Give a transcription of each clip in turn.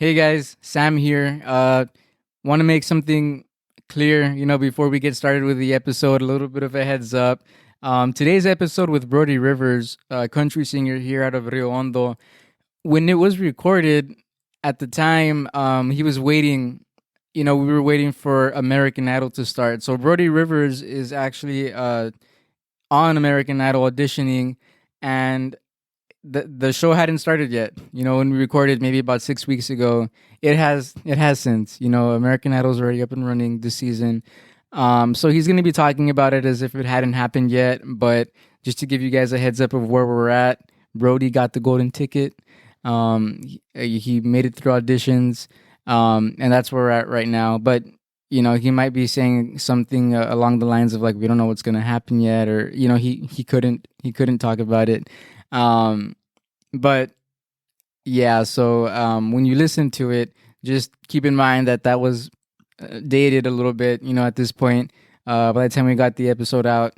Hey guys, Sam here. Want to make something clear, before we get started with the episode, a little bit of a heads up. Today's episode with Brody Rivers, country singer here out of Rio Hondo, when it was recorded at the time, he was waiting. We were waiting for American Idol to start. So Brody Rivers is actually on American Idol auditioning, and the show hadn't started yet. When we recorded maybe about 6 weeks ago, it has since. American Idol's already up and running this season. So he's gonna be talking about it as if it hadn't happened yet. But just to give you guys a heads up of where we're at, Brody got the golden ticket. He made it through auditions, and that's where we're at right now. But he might be saying something along the lines of like, we don't know what's gonna happen yet, or he couldn't talk about it. But yeah, so when you listen to it, just keep in mind that was dated a little bit, at this point. By the time we got the episode out,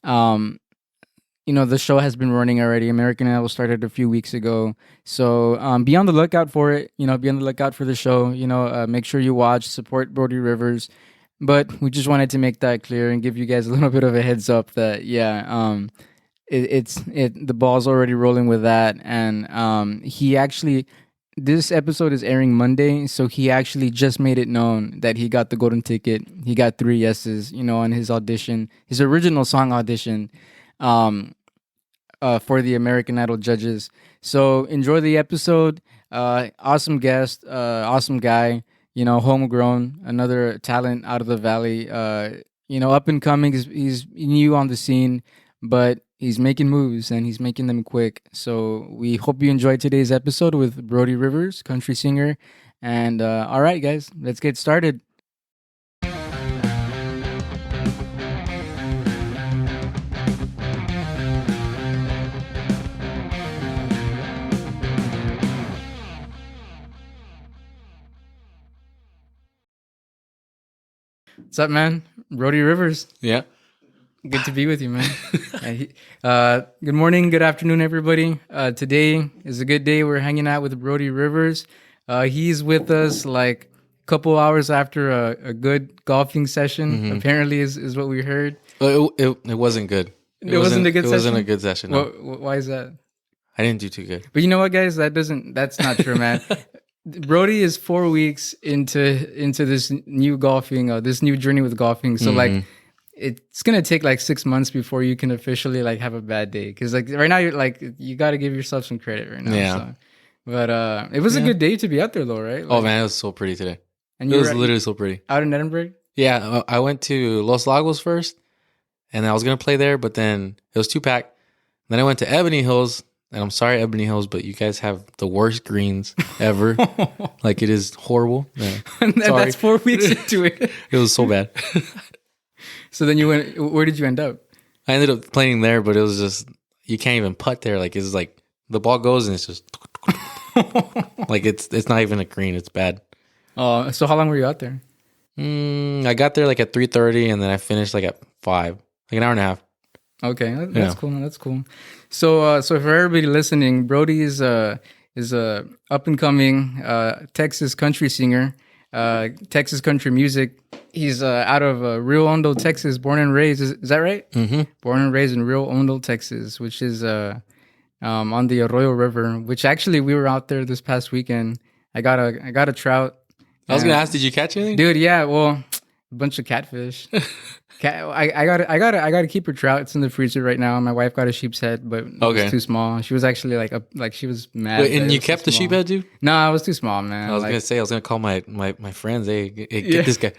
the show has been running already. American Idol started a few weeks ago. So be on the lookout for it. Be on the lookout for the show. Make sure you watch, support Brody Rivers. But we just wanted to make that clear and give you guys a little bit of a heads up that, the ball's already rolling with that. And he actually, this episode is airing Monday, so he actually just made it known that he got the golden ticket. He got 3 yeses, on his audition, his original song audition, for the American Idol judges. So enjoy the episode. Awesome guest, awesome guy, homegrown, another talent out of the valley. Up and coming. He's new on the scene, but he's making moves and he's making them quick. So we hope you enjoyed today's episode with Brody Rivers, country singer. And all right, guys, let's get started. What's up, man? Brody Rivers. Yeah. Good to be with you, man. Good morning, good afternoon, everybody. Today is a good day. We're hanging out with Brody Rivers. He's with us like a couple hours after a good golfing session. Mm-hmm. Apparently, is what we heard. It wasn't good. It wasn't a good session? It wasn't a good session. No. Why is that? I didn't do too good. But you know what, guys? That's not true, man. Brody is 4 weeks into this new golfing, this new journey with golfing. So like, it's gonna take like 6 months before you can officially like have a bad day. Because like right now you got to give yourself some credit right now. Yeah. So. But it was a good day to be out there though, right? Oh man, it was so pretty today. And it was literally so pretty. Out in Edinburgh. Yeah, I went to Los Lagos first, and I was gonna play there, but then it was too packed. Then I went to Ebony Hills. And I'm sorry, Ebony Hills, but you guys have the worst greens ever. Like, it is horrible. Yeah. That's 4 weeks into it. It was so bad. So then where did you end up? I ended up playing there, but it was just, you can't even putt there. Like, it's like, the ball goes and it's just, like, it's not even a green. It's bad. Oh, so how long were you out there? I got there like at 3:30, and then I finished like at 5, like an hour and a half. Okay, that's cool. That's cool. So for everybody listening, Brody is a up and coming Texas country singer, Texas country music. He's out of Rio Hondo, Texas, born and raised. Is that right? Mm-hmm. Born and raised in Rio Hondo, Texas, which is on the Arroyo River. Which actually we were out there this past weekend. I got a trout. I was gonna ask, did you catch anything, dude? Yeah, well, a bunch of catfish. I gotta keep her trout. It's in the freezer right now. My wife got a sheep's head, but it was too small. She was actually like she was mad. Wait, and you kept the sheep head, dude? No, I was too small, man. I was gonna call my friends. Hey, get this guy,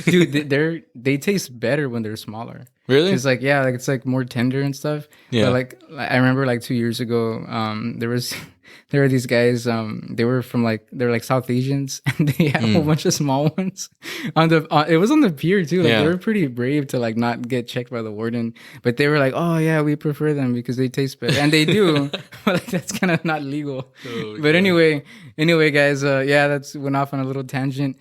dude. They taste better when they're smaller. Really? It's like it's like more tender and stuff. Yeah. But like I remember like 2 years ago, there were these guys. They were like South Asians, and they had a whole bunch of small ones it was on the pier too. Like they were pretty brave to like not get checked by the warden, but they were like, oh yeah, we prefer them because they taste better, and they do. But like that's kind of not legal. Oh, but anyway, guys, that's went off on a little tangent.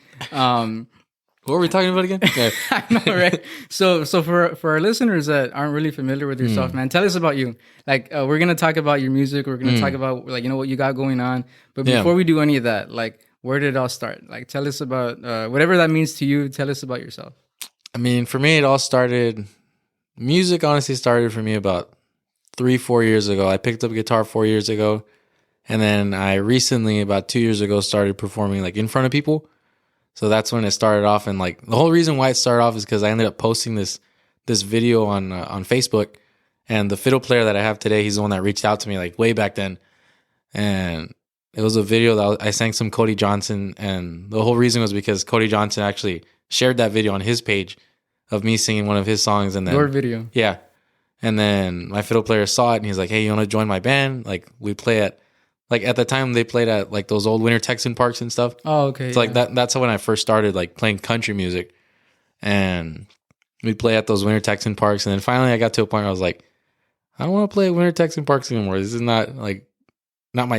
What were we talking about again? Yeah. I know, right? So for our listeners that aren't really familiar with yourself, man, tell us about you. Like, we're gonna talk about your music. We're gonna talk about like what you got going on. But before we do any of that, like, where did it all start? Like, tell us about whatever that means to you. Tell us about yourself. I mean, for me, it all started. Music honestly started for me about 3-4 years ago. I picked up a guitar 4 years ago, and then I recently, about 2 years ago, started performing like in front of people. So that's when it started off, and like the whole reason why it started off is because I ended up posting this video on Facebook, and the fiddle player that I have today, he's the one that reached out to me like way back then, and it was a video that I sang some Cody Johnson, and the whole reason was because Cody Johnson actually shared that video on his page of me singing one of his songs, and then Your video. yeah, and then my fiddle player saw it, and he's like, "Hey, you want to join my band? Like we play at." Like at the time they played at like those old Winter Texan parks and stuff. Oh, okay. So like that's when I first started like playing country music, and we'd play at those Winter Texan parks. And then finally I got to a point where I was like, I don't want to play at Winter Texan parks anymore. This is not my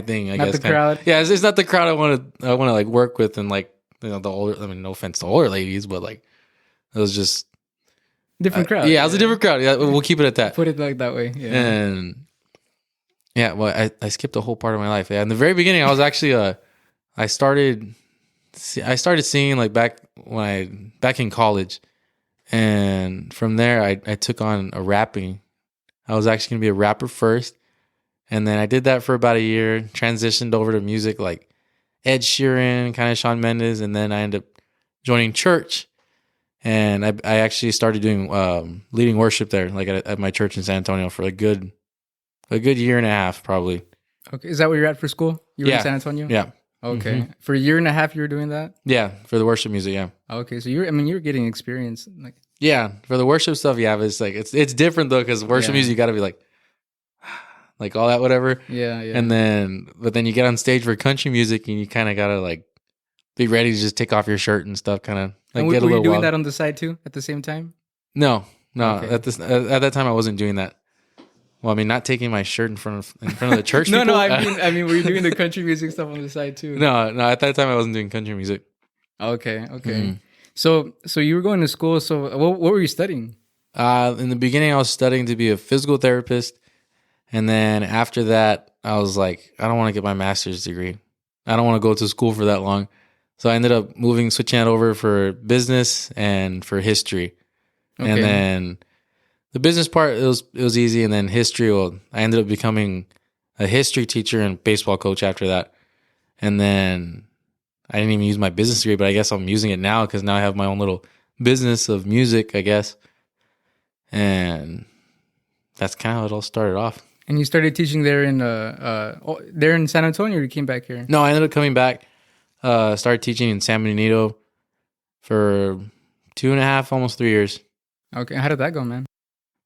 thing. I Not guess the crowd. Yeah, it's not the crowd I want to like work with, and like the older. I mean, no offense to older ladies, but like it was just Different crowd. Yeah, it was a different crowd. Yeah, we'll keep it at that. Put it like that way. Yeah. And yeah, well, I skipped a whole part of my life. Yeah, in the very beginning, I was actually I started singing like back in college, and from there I took on a rapping. I was actually gonna be a rapper first, and then I did that for about a year. Transitioned over to music like Ed Sheeran, kind of Shawn Mendes, and then I ended up joining church, and I actually started doing leading worship there, like at my church in San Antonio for a good year and a half, probably. Okay, is that where you're at for school? You were Yeah. in San Antonio? Yeah. Okay. Mhm. For a year and a half you were doing that? Yeah, for the worship music, yeah. Okay, so you're getting experience. Like, Yeah, for the worship stuff, yeah, but it's like it's different though, because worship Yeah. music you got to be like all that whatever, yeah. and then you get on stage for country music and you kind of gotta like be ready to just take off your shirt and stuff, kind of like and get a were you little doing wild. that on the side too at the same time? No, Okay. at that time I wasn't doing that. Well, I mean, not taking my shirt in front of the church. No, people. I mean, were you doing the country music stuff on the side too? no. At that time I wasn't doing country music. Okay. Mhm. So you were going to school. So what were you studying? In the beginning, I was studying to be a physical therapist, and then after that, I was like, I don't want to get my master's degree. I don't want to go to school for that long. So I ended up switching it over for business and for history. Okay. And then the business part, it was easy, and then history. Well, I ended up becoming a history teacher and baseball coach after that. And then I didn't even use my business degree, but I guess I'm using it now because now I have my own little business of music, I guess. And that's kind of how it all started off. And you started teaching there in there in San Antonio, or you came back here? No, I ended up coming back. Started teaching in San Benito for 2.5, almost 3 years. Okay. How did that go, man?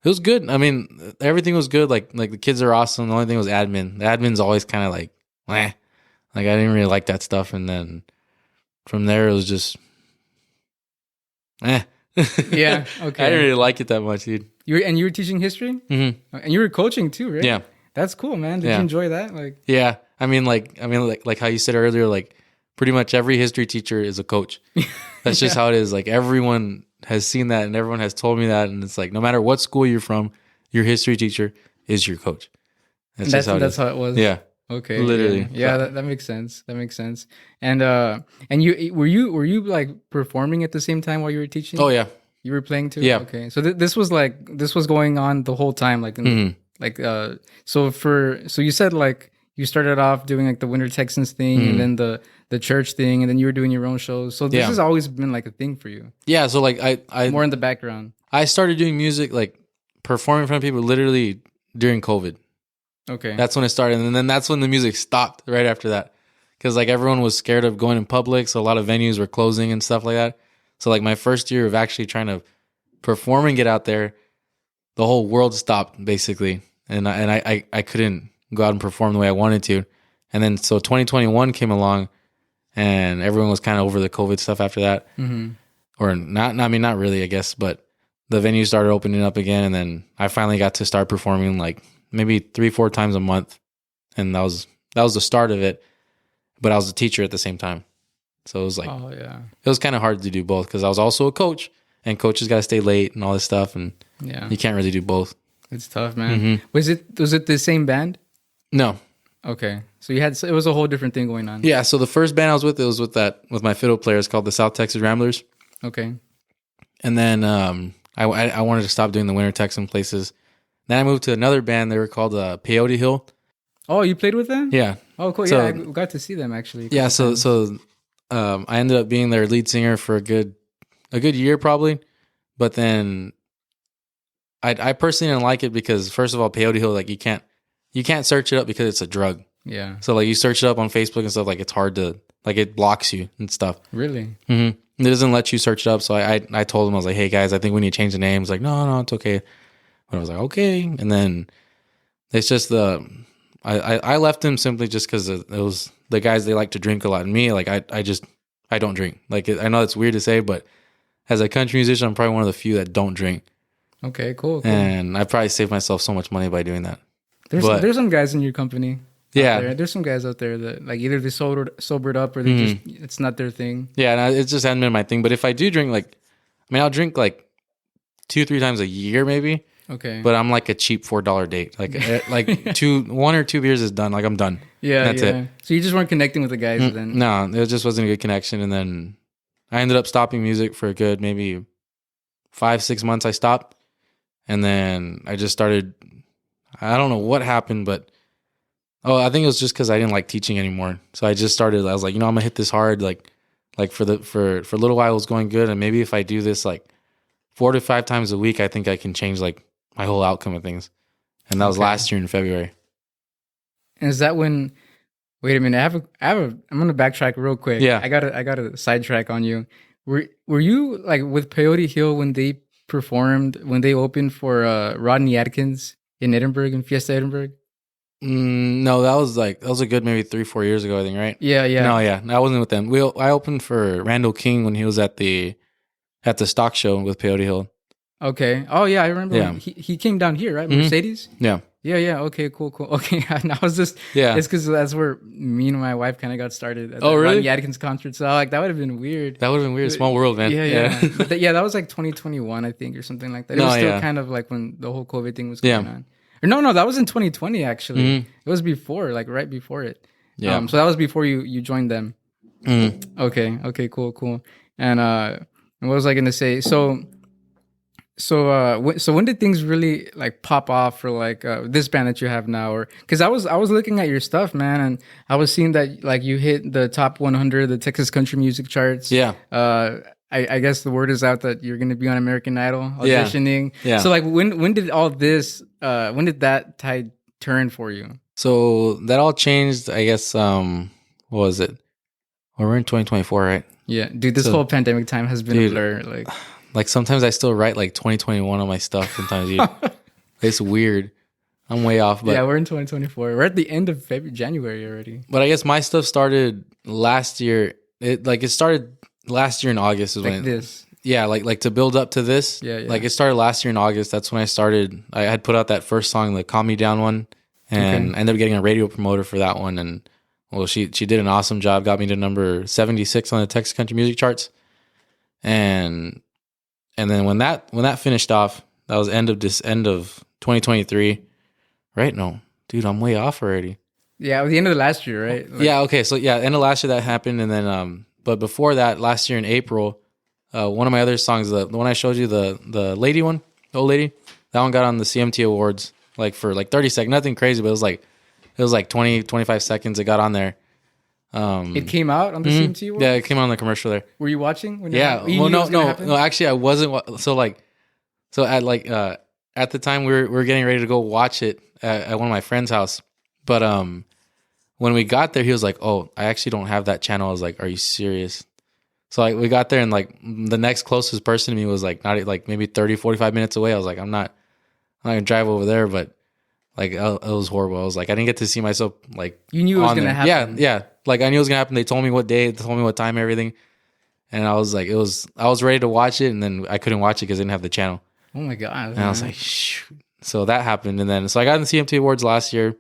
It was good. I mean, everything was good. Like the kids are awesome. The only thing was admin. The admin's always kind of like, eh. Like I didn't really like that stuff. And then from there, it was just, eh. Yeah. Okay. I didn't really like it that much, dude. You were teaching history, Mm-hmm. and you were coaching too, right? Yeah. That's cool, man. Did Yeah. you enjoy that? Like, Yeah. I mean, like how you said earlier, like pretty much every history teacher is a coach. That's just how it is. Like everyone has seen that and everyone has told me that. And it's like, no matter what school you're from, your history teacher is your coach. That's how it was. Yeah. Okay. Literally. Yeah. That makes sense. That makes sense. And you were you like performing at the same time while you were teaching? Oh yeah. You were playing too? Yeah. Okay. So this was going on the whole time, like so you said like you started off doing like the Winter Texans thing and then the church thing, and then you were doing your own shows. So this has always been like a thing for you. Yeah. So like I More in the background. I started doing music, like performing in front of people literally during COVID. Okay. That's when it started. And then that's when the music stopped right after that. Because like everyone was scared of going in public. So a lot of venues were closing and stuff like that. So like my first year of actually trying to perform and get out there, the whole world stopped basically. And I couldn't go out and perform the way I wanted to. And then so 2021 came along and everyone was kind of over the COVID stuff after that. Mm-hmm. Or not, I mean, not really, I guess, but the venue started opening up again. And then I finally got to start performing like maybe 3-4 times a month. And that was the start of it. But I was a teacher at the same time. So it was like, oh yeah, it was kind of hard to do both because I was also a coach and coaches got to stay late and all this stuff. And yeah, you can't really do both. it's tough, man. Mm-hmm. Was it the same band? No, Okay. So it was a whole different thing going on. Yeah. So the first band I was with, it was with my fiddle player. It's called the South Texas Ramblers. Okay. And then I wanted to stop doing the Winter Texan places. Then I moved to another band. They were called Peyote Hill. Oh, you played with them? Yeah. Oh, cool. So, Yeah, I got to see them actually. Yeah. So I ended up being their lead singer for a good year probably. But then I personally didn't like it because first of all, Peyote Hill, like you can't search it up because it's a drug. Yeah. So like you search it up on Facebook and stuff, like it's hard to, like it blocks you and stuff. Really? Mm-hmm. It doesn't let you search it up. So I told him, I was like, hey guys, I think we need to change the name. He's like, no, it's okay. But I was like, okay. And then it's just I left him simply just because it was the guys, they like to drink a lot. And me, like I don't drink. Like I know it's weird to say, but as a country musician, I'm probably one of the few that don't drink. Okay, cool. And I probably saved myself so much money by doing that. There's some guys in your company. Yeah. There's some guys out there that like either they sobered up or they just it's not their thing. Yeah, and it just hadn't been my thing. But if I do drink, like, I mean, I'll drink like 2-3 times a year, maybe. Okay. But I'm like a cheap $4 date. Like, 1 or 2 beers is done. Like I'm done. Yeah, that's it. So you just weren't connecting with the guys then? No, it just wasn't a good connection. And then I ended up stopping music for a good maybe 5-6 months. I stopped, and then I just started. I don't know what happened, but I think it was just because I didn't like teaching anymore. So I just started. I was like, I'm gonna hit this hard. Like for a little while it was going good, and maybe if I do this like 4 to 5 times a week, I think I can change like my whole outcome of things. And that was last year in February. And is that when? Wait a minute. I'm gonna backtrack real quick. Yeah. I got a sidetrack on you. Were you like with Peyote Hill when they opened for Rodney Atkins in Edinburgh, in Fiesta Edinburgh? No, that was a good maybe 3-4 years ago, I think, right? Yeah. No, yeah, I wasn't with them. I opened for Randall King when he was at the stock show with Peyote Hill. Okay. Oh yeah, I remember. Yeah. When he came down here, right? Mercedes. Yeah. Yeah. Okay. Cool. Okay. And I was just it's because that's where me and my wife kind of got started. At the really? Rodney Atkins concert. So like that would have been weird. That would have been weird. Small world, man. Yeah. But that was like 2021, I think, or something like that. It was still kind of like when the whole COVID thing was going on. Or no, that was in 2020 actually. It was before, like right before it. Yeah. So that was before you joined them. Okay. Cool. And what was I gonna say? So when did things really like pop off for like this band that you have now? Or because I was looking at your stuff, man, and I was seeing that like you hit the top 100, the Texas country music charts. Yeah. I guess the word is out that you're going to be on American Idol auditioning. Yeah. So like when did all this when did that tide turn for you? So that all changed, I guess. What was it? Well, we're in 2024, right? Yeah, dude. This whole pandemic time has been a blur. Like sometimes I still write like 2021 on my stuff. Sometimes it's weird. I'm way off. But yeah, we're in 2024. We're at the end of January already. But I guess my stuff started last year. It started last year in August. Is like when this. Yeah, like to build up to this. Yeah. Like it started last year in August. That's when I started. I had put out that first song, the "Calm Me Down" one, and ended up getting a radio promoter for that one. And well, she did an awesome job. Got me to number 76 on the Texas country music charts. And then when that finished off, that was end of 2023, right? No, dude, I'm way off already. Yeah, it was the end of the last year, right? Yeah. Okay. So yeah, end of last year that happened, and then but before that, last year in April, one of my other songs, the one I showed you, the lady one, the old lady, that one got on the CMT Awards like for like 30 seconds, nothing crazy, but it was like 20-25 seconds. It got on there. It came out on the CMT Awards? Yeah, it came out on the commercial there. Were you watching? Well, no. Actually, I wasn't. So at the time we were getting ready to go watch it at one of my friend's house. But when we got there, he was like, "Oh, I actually don't have that channel." I was like, "Are you serious?" So like we got there, and like the next closest person to me was like not like maybe 30-45 minutes away. I was like, I'm not gonna drive over there, but like it was horrible. I was like, I didn't get to see myself like. You knew it was gonna happen. Yeah. Like I knew it was gonna happen. They told me what day, they told me what time, everything, and I was like, I was ready to watch it, and then I couldn't watch it because I didn't have the channel. Oh my god! And I was like, shoot. So that happened, and then so I got in the CMT Awards last year.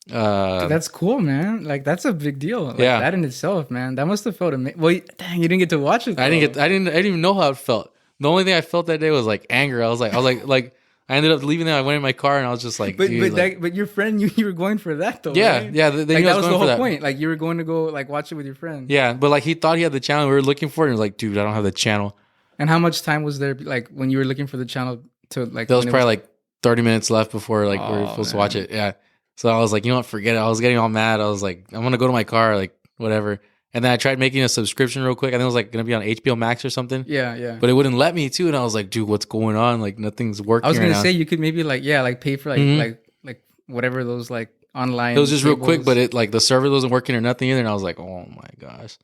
Dude, that's cool, man. Like that's a big deal. Like, yeah, that in itself, man. That must have felt amazing. Well, dang, you didn't get to watch it. Though. I didn't even know how it felt. The only thing I felt that day was like anger. I was like, I I ended up leaving there. I went in my car and I was just like, dude, but your friend knew you were going for that though. yeah, right? yeah. They Like knew I that was going the for whole that. point. Like you were going to go like watch it with your friend. Yeah, but like he thought he had the channel. We were looking for it. And he was like, dude, I don't have the channel. And how much time was there? Like when you were looking for the channel to like? There was when it probably like 30 minutes left before like we were Oh, supposed to watch man. it. Yeah. So I was like, you know what, forget it. I was getting all mad. I was like, I'm gonna go to my car, like whatever. And then I tried making a subscription real quick. I think it was like gonna be on HBO Max or something. Yeah, yeah. But it wouldn't let me too. And I was like, dude, what's going on? Like nothing's working. I was right gonna now. say you could maybe like like pay for like Mhm. like whatever those like online. It was just real quick, cables. but it like the server wasn't working or nothing either. And I was like, oh my gosh.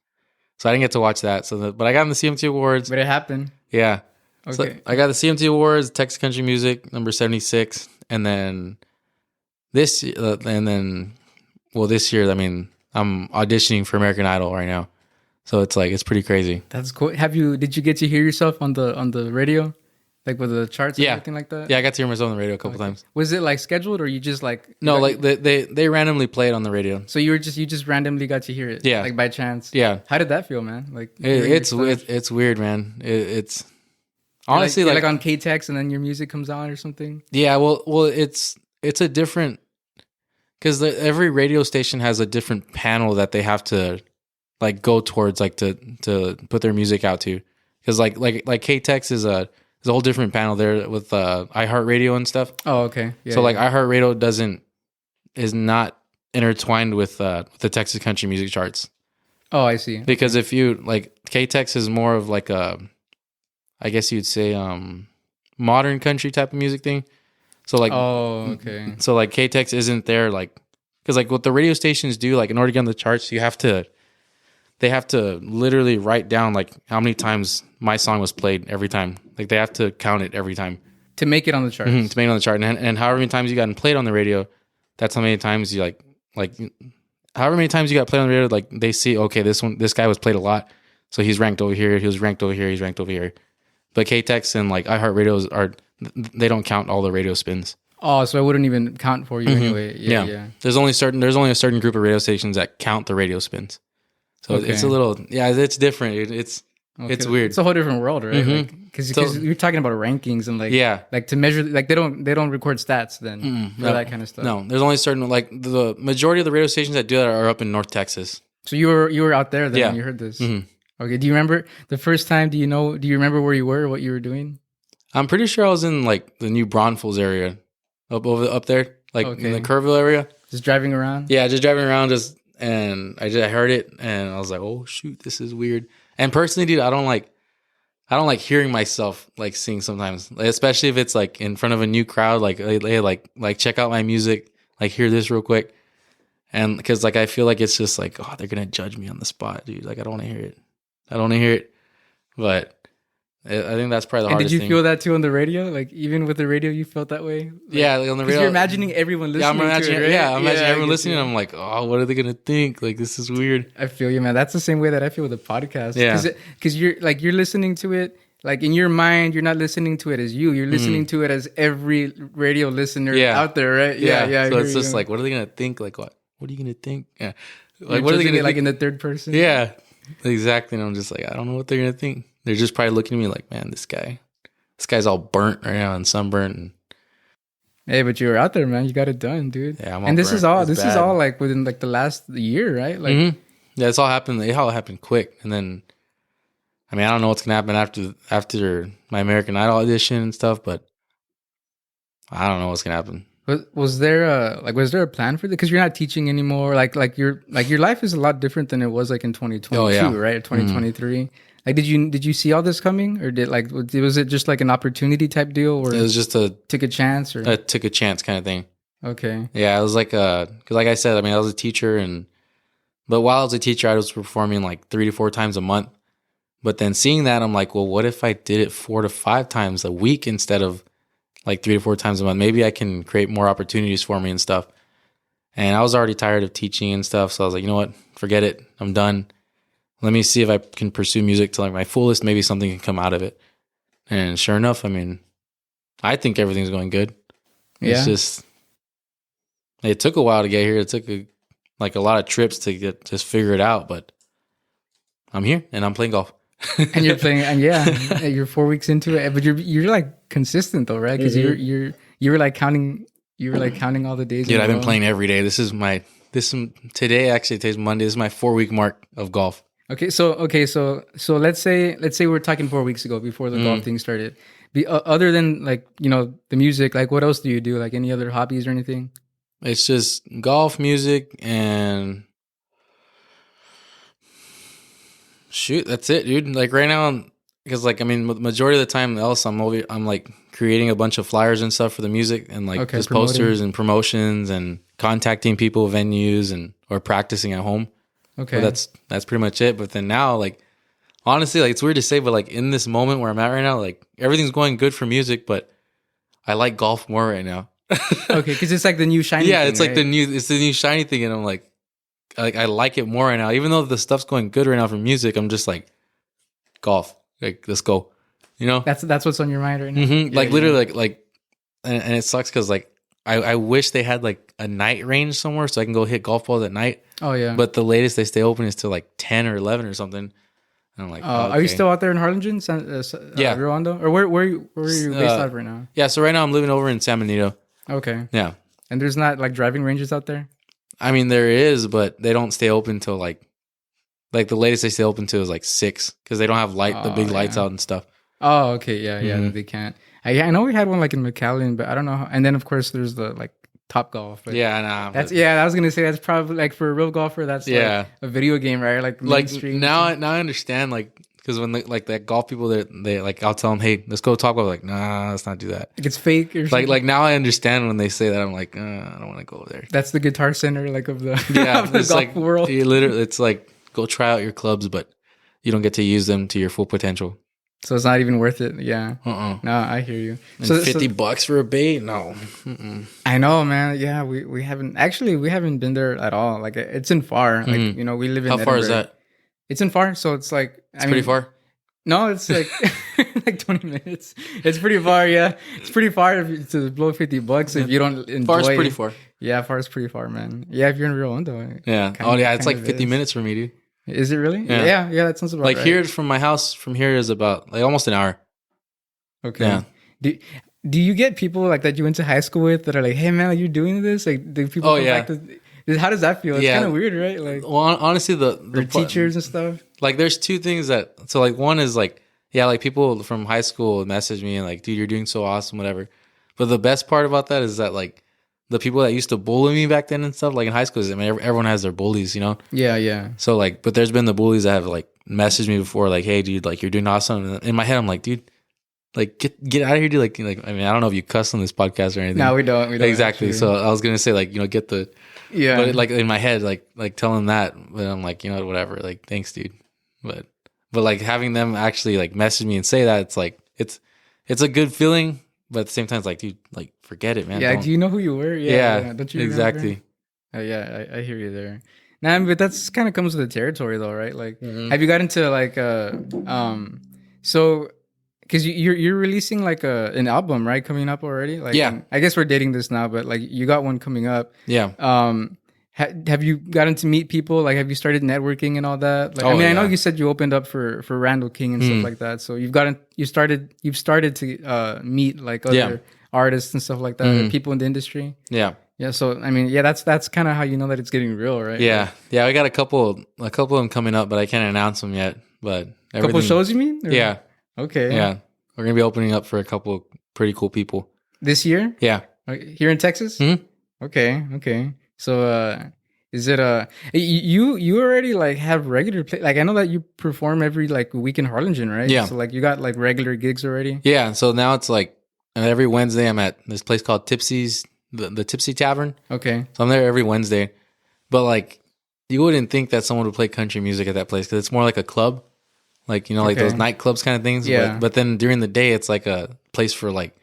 So I didn't get to watch that. But I got in the CMT Awards. But it happened. Yeah. Okay. So I got the CMT Awards, Texas Country Music, number 76, and then this year, this year, I mean, I'm auditioning for American Idol right now, so it's like it's pretty crazy. That's cool. Did you get to hear yourself on the radio, like with the charts and Yeah. everything like that? Yeah, I got to hear myself on the radio a couple times. Was it like scheduled or you just like No, like they randomly play it on the radio. So you just randomly got to hear it, Yeah. like by chance. Yeah, How did that feel, man? Like hearing it's your stuff? it's weird, man. It's You're honestly you're like on KTEX and then your music comes on or something. yeah, well, it's a different because every radio station has a different panel that they have to like go towards, like to put their music out to. Because like KTEX is a whole different panel there with iHeartRadio and stuff. Oh, okay. Yeah, So like yeah. iHeartRadio is not intertwined with the Texas country music charts. Oh, I see. Because if you like KTEX is more of like a, I guess you'd say modern country type of music thing. So like Oh, okay. So like KTEX isn't there like because like what the radio stations do, like in order to get on the charts, they have to literally write down like how many times my song was played every time. Like they have to count it every time To make it on the charts. to make it on the chart. And however many times you got played on the radio, that's how many times you like however many times you got played on the radio, like they see, okay, this guy was played a lot. So he's ranked over here, he was ranked over here, he's ranked over here. But KTEX and like iHeartRadios they don't count all the radio spins. Oh, so it wouldn't even count for you anyway. Yeah. There's only a certain group of radio stations that count the radio spins. So Okay. it's a little it's different. It's weird. It's a whole different world, right? Mhm. Because So- you're talking about rankings and like Yeah. like to measure like they don't record stats then for No. that kind of stuff. No, there's only certain like the majority of the radio stations that do that are up in North Texas. So you were out there then Yeah. when you heard this. Mhm. Okay. Do you remember the first time? Do you remember where you were, what you were doing? I'm pretty sure I was in like the New Braunfels area, up there, like in Okay. the Kerrville area. Just driving around? Yeah, just driving around, and I heard it, and I was like, oh shoot, this is weird. And personally, dude, I don't like hearing myself like sing sometimes, like, especially if it's like in front of a new crowd. Like, hey, like check out my music, like hear this real quick, and because like I feel like it's just like, oh, they're gonna judge me on the spot, dude. Like I don't want to hear it. But I think that's probably the And hardest did you thing. feel that too on the radio? Like even with the radio, you felt that way? Like, Yeah, like on the 'cause radio. you're imagining everyone listening Yeah, I'm imagining. to it, right? Yeah, I'm imagining I everyone get listening. you. I'm like, oh, what are they gonna think? Like this is weird. I feel you, man. That's the same way that I feel with the podcast. Yeah. Because you're listening to it, like in your mind, you're not listening to it as you. You're listening to it as every radio listener Yeah. out there, right? Yeah. I So hear it's just you. like, what are they gonna think? Like what? What are you gonna think? Yeah. You're Like what are they judging gonna it, like think? in the third person? Yeah, exactly. And I'm just like, I don't know what they're gonna think. They're just probably looking at me like, man, this guy's all burnt right now and sunburnt. And Hey, but you were out there, man. You got it done, dude. yeah, I'm all And this burnt. is all It's this is bad. all like within like the last year, right? Like Mhm. Yeah, it's all happened. It all happened quick. And then, I mean, I don't know what's gonna happen after my American Idol audition and stuff, but I don't know what's gonna happen. was there a plan for this? Because you're not teaching anymore. Like your life is a lot different than it was like in 2022, Oh, yeah. right? 2023. Like did you see all this coming, or was it just like an opportunity type deal, or It was just took a chance, or a took a chance kind of thing. okay? Yeah, it was like because like I said, I mean, I was a teacher, but while I was a teacher, I was performing like 3 to 4 times a month. But then seeing that, I'm like, well, what if I did it 4 to 5 times a week instead of like 3 to 4 times a month? Maybe I can create more opportunities for me and stuff. And I was already tired of teaching and stuff, so I was like, you know what, forget it, I'm done. Let me see if I can pursue music to like my fullest. Maybe something can come out of it. And sure enough, I mean, I think everything's going good. Yeah. It's just, it took a while to get here. It took a lot of trips to just figure it out. But I'm here and I'm playing golf. And you're playing, and yeah, you're 4 weeks into it, but you're like consistent though, right? Because you were like counting all the days. Dude, I've been playing every day. Today actually, today's Monday. This is my 4 week mark of golf. So let's say we're talking 4 weeks ago before the golf thing started. Other than like the music, like what else do you do? Like any other hobbies or anything? It's just golf, music, and shoot, that's it, dude. Like right now, because like majority of the time else I'm like creating a bunch of flyers and stuff for the music and like just promoting. posters and promotions and contacting people, venues, and or practicing at home. Okay, So that's pretty much it. But then now, like honestly, like it's weird to say, but like in this moment where I'm at right now, like everything's going good for music, but I like golf more right now. Okay, because it's like the new shiny. Yeah, thing, it's like right? the new shiny thing, and I'm like I like it more right now. Even though the stuff's going good right now for music, I'm just like golf. Like let's go. You know, That's what's on your mind right now. mm-hmm. Yeah, Like literally, like, and it sucks because like I wish they had like a night range somewhere so I can go hit golf balls at night. Oh yeah. But the latest they stay open is till like 10 or 11 or something. And I'm like, Are you still out there in Harlingen, Yeah. Rio Hondo, or where are you based out of right now? Yeah, so right now I'm living over in San Benito. Okay. Yeah. And there's not like driving ranges out there? I mean, there is, but they don't stay open till like the latest they stay open till is like 6 because they don't have the big lights out and stuff. Oh, okay. Yeah, they can't. I know we had one like in McAllen, but I don't know how, and then of course there's the like Top Golf. But Yeah, nah. I was gonna say that's probably like for a real golfer, that's Yeah. like a video game, right? Like mainstream. now I understand like because when that golf people they like I'll tell them, hey, let's go Top Golf. Like, nah, let's not do that. Like it's fake or something. Like now I understand when they say that. I'm like, I don't want to go over there. That's the Guitar Center like of the of the it's golf like world. it's like go try out your clubs, but you don't get to use them to your full potential. So it's not even worth it. Yeah. No, I hear you. And so $50 for a bait? No. I know, man. Yeah, we haven't been there at all. Like it's in Far. Like we live in. How far is Edinburgh. that? It's in Far, so it's like It's pretty far. No, it's like like 20 minutes. It's pretty far. Yeah, it's pretty far to blow $50 if you don't enjoy. Far's pretty far. Yeah, Far's pretty far, man. Yeah, if you're in Rio Hondo. Yeah. It's like 50 minutes for me, dude. Is it really? Yeah. Yeah. That sounds about like right. here from my house from here is about like almost an hour. Okay. Yeah. Do you get people like that you went to high school with that are like, hey man, are you doing this? Like, do people come back to? How does that feel? It's kind of weird, right? Like, well, honestly, the teachers and stuff. Like, there's two things so like one is like, yeah, like people from high school message me and like, dude, you're doing so awesome, whatever. But the best part about that is that like the people that used to bully me back then and stuff, like in high school, I mean, everyone has their bullies, you know? Yeah. So like, but there's been the bullies that have like messaged me before, like, hey, dude, like you're doing awesome. And in my head, I'm like, dude, like get out of here, dude. Like I mean, I don't know if you cuss on this podcast or anything. No, we don't. Exactly. So I was gonna say like, get the but like in my head, like tell them that, but I'm like, whatever. Like, thanks, dude. But like having them actually like message me and say that, it's like it's a good feeling, but at the same time, it's like, dude, like forget it, man. Yeah. Do you know who you were? Yeah. Don't you exactly. I hear you there. Nah, but that's kind of comes with the territory, though, right? Like, have you got into like so? Because you're releasing like an album, right? Coming up already. Like, yeah. I guess we're dating this now, but like you got one coming up. Yeah. Have you gotten to meet people? Like, have you started networking and all that? Like, I know you said you opened up for Randall King and stuff like that. So you've started to meet like other artists and stuff like that, people in the industry. Yeah. Yeah. So I mean, that's kind of how you know that it's getting real, right? Yeah. Yeah. I got a couple of them coming up, but I can't announce them yet. But a couple shows, you mean? Or? Yeah. Okay. Yeah. We're gonna be opening up for a couple of pretty cool people this year. Yeah. Here in Texas. Okay. So, is it you already like have regular like I know that you perform every like week in Harlingen, right? Yeah. So like you got like regular gigs already. Yeah. So now it's like every Wednesday I'm at this place called Tipsy's, the Tipsy Tavern. Okay. So I'm there every Wednesday, but like you wouldn't think that someone would play country music at that place because it's more like a club, like like those nightclubs kind of things. Yeah. But then during the day it's like a place for like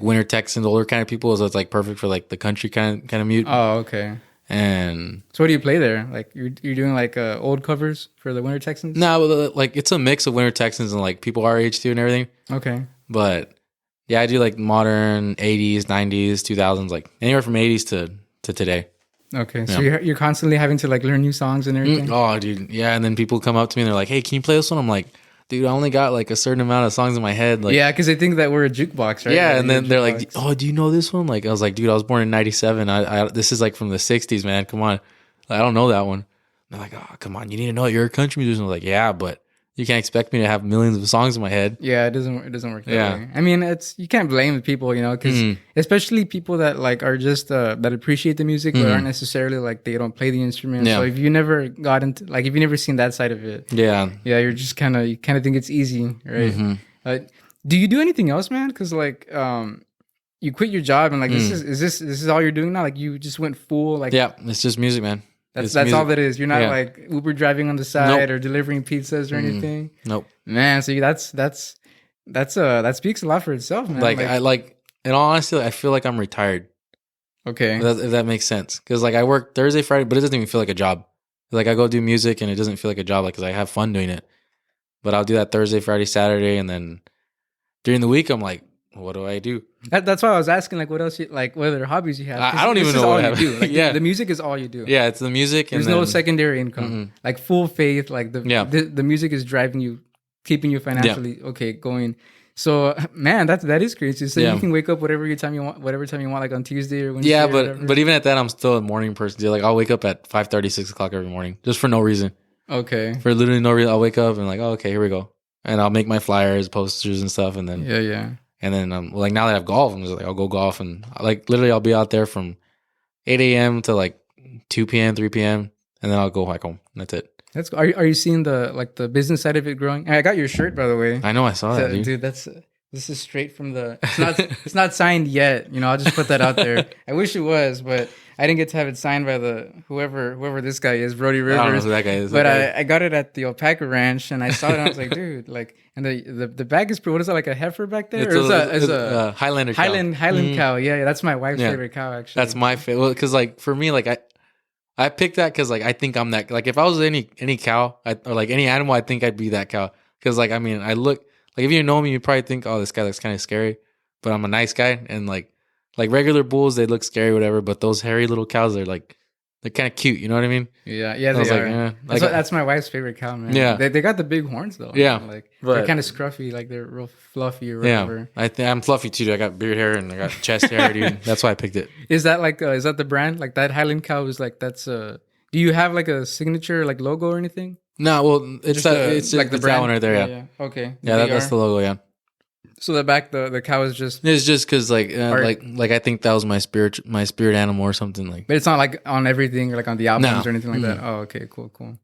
winter Texans, older kind of people. So it's like perfect for like the country kind of mute. Oh, okay. And so what do you play there? Like you're doing like old covers for the Winter Texans? No, like it's a mix of Winter Texans and like people our age too and everything. Okay. But yeah, I do like modern 80s, 90s, 2000s, like anywhere from 80s to today. Okay, so Yeah. you're constantly having to like learn new songs and everything. Oh, dude, yeah. And then people come up to me and they're like, "Hey, can you play this one?" I'm like, "Dude, I only got like a certain amount of songs in my head." Like, Yeah, because they think that we're a jukebox, right? yeah. Like, And you're a then they're like, jukebox. "Oh, do you know this one?" Like, I was like, "Dude, I was born in '97. I this is like from the '60s, man. Come on, like, I don't know that one." They're like, "Oh, come on, you need to know it. You're a country musician." I was like, "Yeah, but you can't expect me to have millions of songs in my head." Yeah, it doesn't work that Yeah. way. I mean, it's you can't blame the people, because especially people that like are just that appreciate the music but aren't necessarily like they don't play the instrument. Yeah. So if you never got into like if you never seen that side of it, Yeah. yeah, you're just you kind of think it's easy, right? Uh, do you do anything else, man? Because like you quit your job and like this is all you're doing now? Like you just went full like Yeah. It's just music, man. that's It's all music. that is. You're not Yeah. like Uber driving on the side or delivering pizzas or anything. Nope. Man, so that speaks a lot for itself, man. Like I like, in all honesty, I feel like I'm retired. Okay. If that makes sense, because like I work Thursday, Friday, but it doesn't even feel like a job. Like I go do music and it doesn't feel like a job, like because I have fun doing it. But I'll do that Thursday, Friday, Saturday, and then during the week I'm like, what do I do? That's why I was asking, like, what else, what other hobbies you have? 'Cause I don't this even is know all what you I have. do. Like, Yeah. the music is all you do. Yeah, it's the music. There's and no then, secondary income. Like full faith. Like the music is driving you, keeping you financially going. So man, that is crazy. So you can wake up whatever time you want, like on Tuesday or Wednesday. Yeah, or whatever. but even at that, I'm still a morning person. Dude. Like I'll wake up at 5:30, 6 o'clock every morning, just for no reason. Okay. For literally no reason, I'll wake up and like, oh, okay, here we go, and I'll make my flyers, posters, and stuff, and then Yeah. and then like now that I have golf, I'm just like I'll go golf and like literally I'll be out there from 8 a.m. to like 2 p.m., 3 p.m. and then I'll go back home. That's it. That's are you seeing the business side of it growing? I got your shirt, by the way. I know, I saw that, dude. This is straight from the. It's not signed yet. I'll just put that out there. I wish it was, but I didn't get to have it signed by the whoever this guy is, Brody Rivers. I don't know who that guy is. But I got it at the alpaca ranch, and I saw it. And I was like, dude, like, and the bag is what is that, like a heifer back there? It's a Highlander cow. Highland cow. Yeah, that's my wife's favorite cow. Actually, That's my favorite. Well, because like for me, like I picked that because like I think I'm that. Like if I was any cow or like any animal, I think I'd be that cow. Because like I mean, I look like if you know me, you probably think, oh, this guy looks kind of scary, but I'm a nice guy. And like regular bulls, they look scary, whatever. But those hairy little cows, they're kind of cute. You know what I mean? Yeah, they are. That's my wife's favorite cow, man. Yeah, they got the big horns though. Yeah, like they're kind of scruffy, like they're real fluffy or whatever. Yeah, I think I'm fluffy too. I got beard hair and I got chest hair, dude. That's why I picked it. Is that is that the brand? Like that Highland cow is like that's Do you have like a signature like logo or anything? No, well, it's like the brand one right there. Yeah. Okay. Yeah, that's the logo. Yeah. So the back, the cow is just. It's just because like I think that was my spirit animal or something like. But it's not like on everything or like on the albums or anything like that. Mm-hmm. Oh, okay, cool.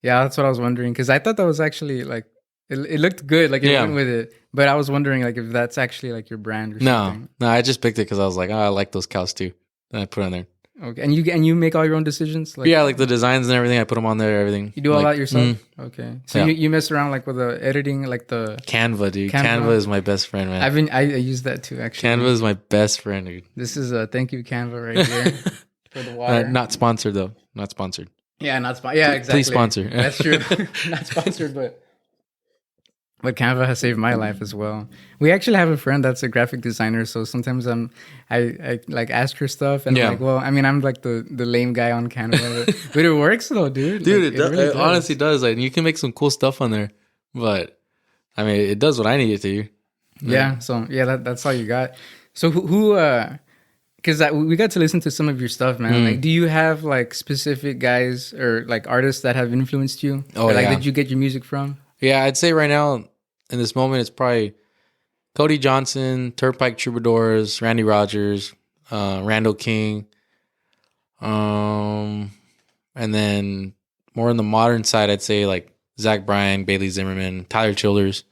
Yeah, that's what I was wondering because I thought that was actually like it looked good, like it went with it. But I was wondering like if that's actually like your brand or something. No, I just picked it because I was like, oh, I like those cows too. Then I put it on there. Okay, and you make all your own decisions? Like, yeah, like the designs and everything. I put them on there. Everything. You do all like, that yourself? Okay, so you mess around like with the editing, like the Canva, dude. Canva is my best friend, man. I use that too, actually. Canva is my best friend, dude. This is a thank you, Canva, right here for the water. Not sponsored though. Not sponsored. Yeah, not sponsored. Yeah, exactly. Please sponsor. That's true. Not sponsored, but Canva has saved my life as well. We actually have a friend that's a graphic designer, so sometimes I like ask her stuff, and I'm like, well, I mean, I'm like the lame guy on Canva, but it works though, dude. Dude, like, it honestly does. Like, you can make some cool stuff on there, but I mean, it does what I need it to. Yeah. So yeah, that's all you got. So who because we got to listen to some of your stuff, man. Like, do you have like specific guys or like artists that have influenced you? Oh, or, like, did you get your music from? Yeah, I'd say right now, in this moment, it's probably Cody Johnson, Turnpike Troubadours, Randy Rogers, Randall King, and then more on the modern side, I'd say like Zach Bryan, Bailey Zimmerman, Tyler Childers,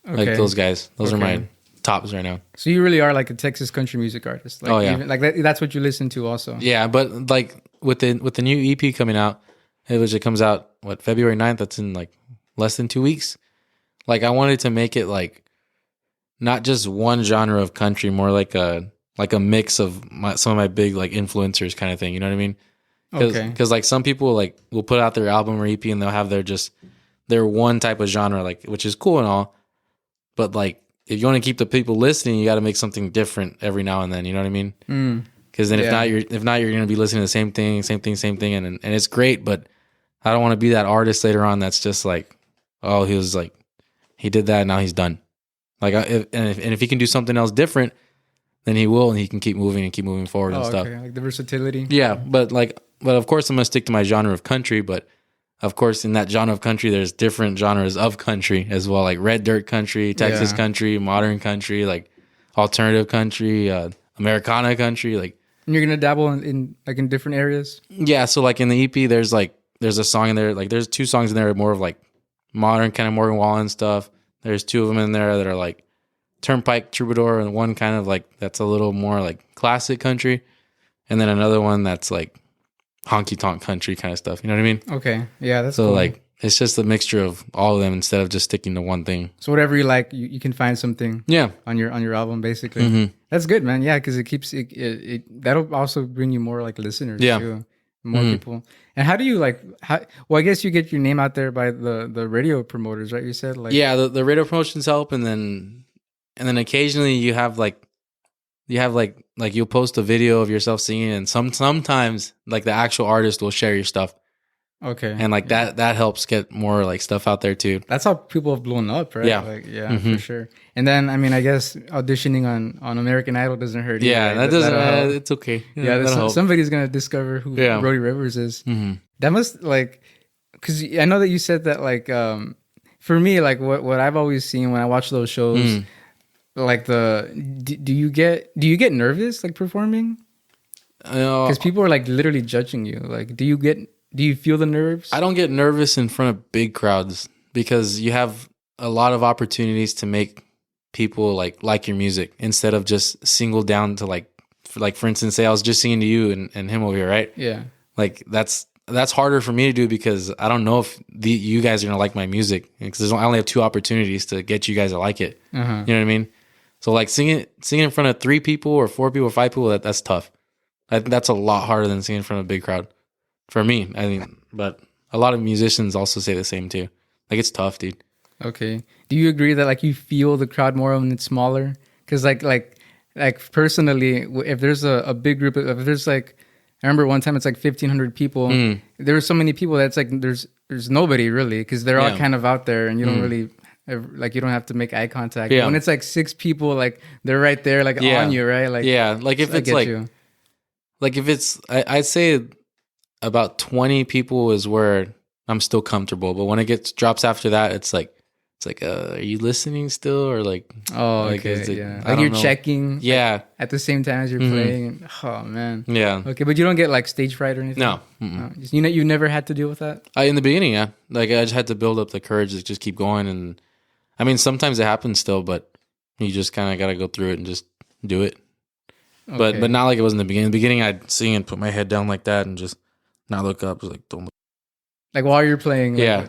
like those guys. Those are my tops right now. So you really are like a Texas country music artist. Like, even, like that's what you listen to also. Yeah, but like with the new EP coming out, it comes out February 9th. That's in like less than 2 weeks. Like I wanted to make it like not just one genre of country, more like a mix of some of my big like influencers kind of thing. You know what I mean? Because like some people like will put out their album or EP and they'll have their one type of genre, like, which is cool and all, but like if you want to keep the people listening, you got to make something different every now and then. You know what I mean? Because then Yeah. if not, you're gonna be listening to the same thing, and it's great. But I don't want to be that artist later on that's just like, oh, he was like, he did that, now he's done. Like, if he can do something else different, then he will, and he can keep moving forward and Oh, stuff. okay. Like the versatility. Yeah, but of course I'm gonna stick to my genre of country. But of course, in that genre of country, there's different genres of country as well, like red dirt country, Texas Yeah. country, modern country, like alternative country, Americana country, like. And you're gonna dabble in like in different areas. Yeah, so like in the EP, there's a song in there, like there's 2 songs in there more of like modern kind of Morgan Wallen stuff. There's 2 of them in there that are like Turnpike Troubadour, and one kind of like that's a little more like classic country, and then another one that's like honky tonk country kind of stuff. You know what I mean? Okay. Yeah, that's So cool. like it's just a mixture of all of them instead of just sticking to one thing. So whatever you like, you can find something Yeah. on your album, basically. Mm-hmm. That's good, man. Yeah, because it keeps it that'll also bring you more like listeners. Yeah. Too. More Mhm. people. And how do you like? Well, I guess you get your name out there by the radio promoters, right? You said like Yeah, the radio promotions help, and then occasionally you have like you'll post a video of yourself singing, and sometimes like the actual artist will share your stuff, okay, and like that helps get more like stuff out there too. that's how people have blown up, right? Yeah. Like, yeah, Mhm. for sure. And then I mean, I guess auditioning on American Idol doesn't hurt. Yeah, either, that right? doesn't. That'll help. It's okay. Yeah, that'll help. somebody's gonna discover who Yeah. Brody Rivers is. Mhm. That must like, because I know that you said that like, for me, like what I've always seen when I watch those shows, Mm. like do you get nervous like performing? Because people are like literally judging you. Like, do you feel the nerves? I don't get nervous in front of big crowds because you have a lot of opportunities to make people like your music instead of just single down to like for instance, say I was just singing to you and him over here, right? Yeah. Like that's harder for me to do because I don't know if you guys are gonna like my music because I only have 2 opportunities to get you guys to like it. Uh-huh. You know what I mean? So like singing in front of 3 people or 4 people or 5 people, that's tough. That's a lot harder than singing in front of a big crowd for me. I mean, but a lot of musicians also say the same too. Like it's tough, dude. Okay. Do you agree that like you feel the crowd more when it's smaller? Because like personally, if there's a big group, if there's like, I remember one time it's like 1,500 people. Mm. There were so many people that's like there's nobody really because they're all Yeah. kind of out there and you don't really like you don't have to make eye contact. Yeah. When it's like 6 people, like they're right there, like Yeah. on you, right? Like Yeah, like if I it's get like you. like if it's I'd say about 20 people is where I'm still comfortable, but when it drops after that, it's like are you listening still or like Oh, like, okay, is it- yeah. I Like don't you're know. checking Yeah, at the same time as you're Mhm. playing. Oh man. yeah. Okay, but you don't get like stage fright or anything. No. Mm-mm. No. You know, you never had to deal with that. In the beginning, yeah. Like I just had to build up the courage to just keep going, and I mean sometimes it happens still, but you just kind of got to go through it and just do it. Okay. But not like it was in the beginning. In the beginning, I'd sing and put my head down like that and just not look up. It was like don't look. like while you're playing. Like, Yeah.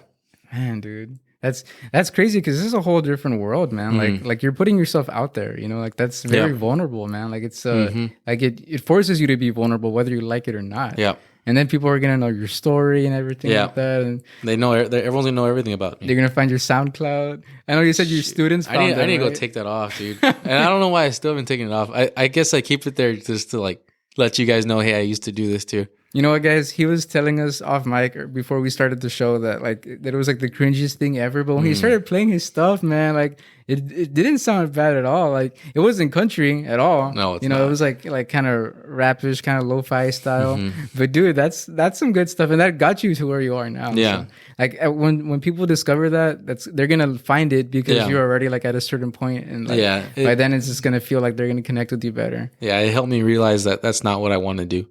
man, dude, that's crazy because this is a whole different world, man. Mhm. Like you're putting yourself out there. You know, like that's very Yeah. vulnerable, man. Like it's Mhm. like it forces you to be vulnerable whether you like it or not. Yeah, And then people are gonna know your story and everything Yeah. like that, and they know. Everyone's gonna know everything about me. they're gonna find your SoundCloud. I know you said your students. I need found to them, go right? take that off, dude. And I don't know why I still haven't taken it off. I guess I keep it there just to like let you guys know, hey, I used to do this too. You know what, guys? He was telling us off mic or before we started the show that it was like the cringiest thing ever. But when he started playing his stuff, man, like it didn't sound bad at all. Like it wasn't country at all. No, it's you know, not. it was like kind of rapish, kind of lo-fi style. Mm-hmm. But dude, that's some good stuff, and that got you to where you are now. Yeah. So, like when people discover that, they're gonna find it because Yeah. you're already like at a certain point, and like, Yeah, by then it's just gonna feel like they're gonna connect with you better. Yeah, it helped me realize that that's not what I want to do.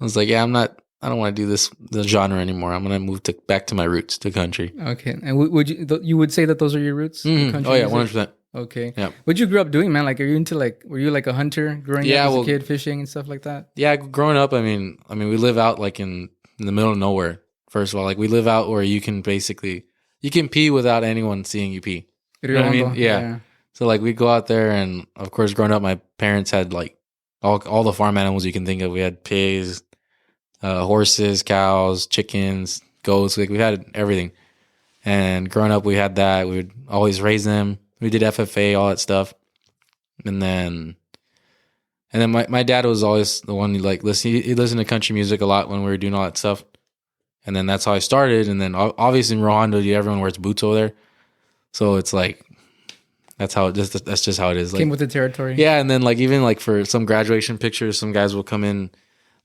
I was like, yeah, I don't want to do the genre anymore. I'm gonna move back to my roots, to country. Okay, and would you would say that those are your roots? The Mhm. country Oh yeah, music? 100%. Okay. Yeah. What you grew up doing, man? Like, are you into were you like a hunter growing Yeah, up as well- a kid, fishing and stuff like that? Yeah, growing up, I mean, we live out like in the middle of nowhere. First of all, like we live out where you can pee without anyone seeing you pee. Rio know what I mean? Hondo, Yeah. So like we go out there, and of course, growing up, my parents had like all the farm animals you can think of. We had pigs, horses, cows, chickens, goats. Like we had everything. And growing up, we had that. We would always raise them. We did FFA, all that stuff. And then And then my dad was always the one who like he listened to country music a lot when we were doing all that stuff. And then that's how I started. And then obviously in Rio Hondo, everyone wears boots over there. So it's like, that's just how it is. Like, Came with the territory. yeah. And then like, even like for some graduation pictures, some guys will come in,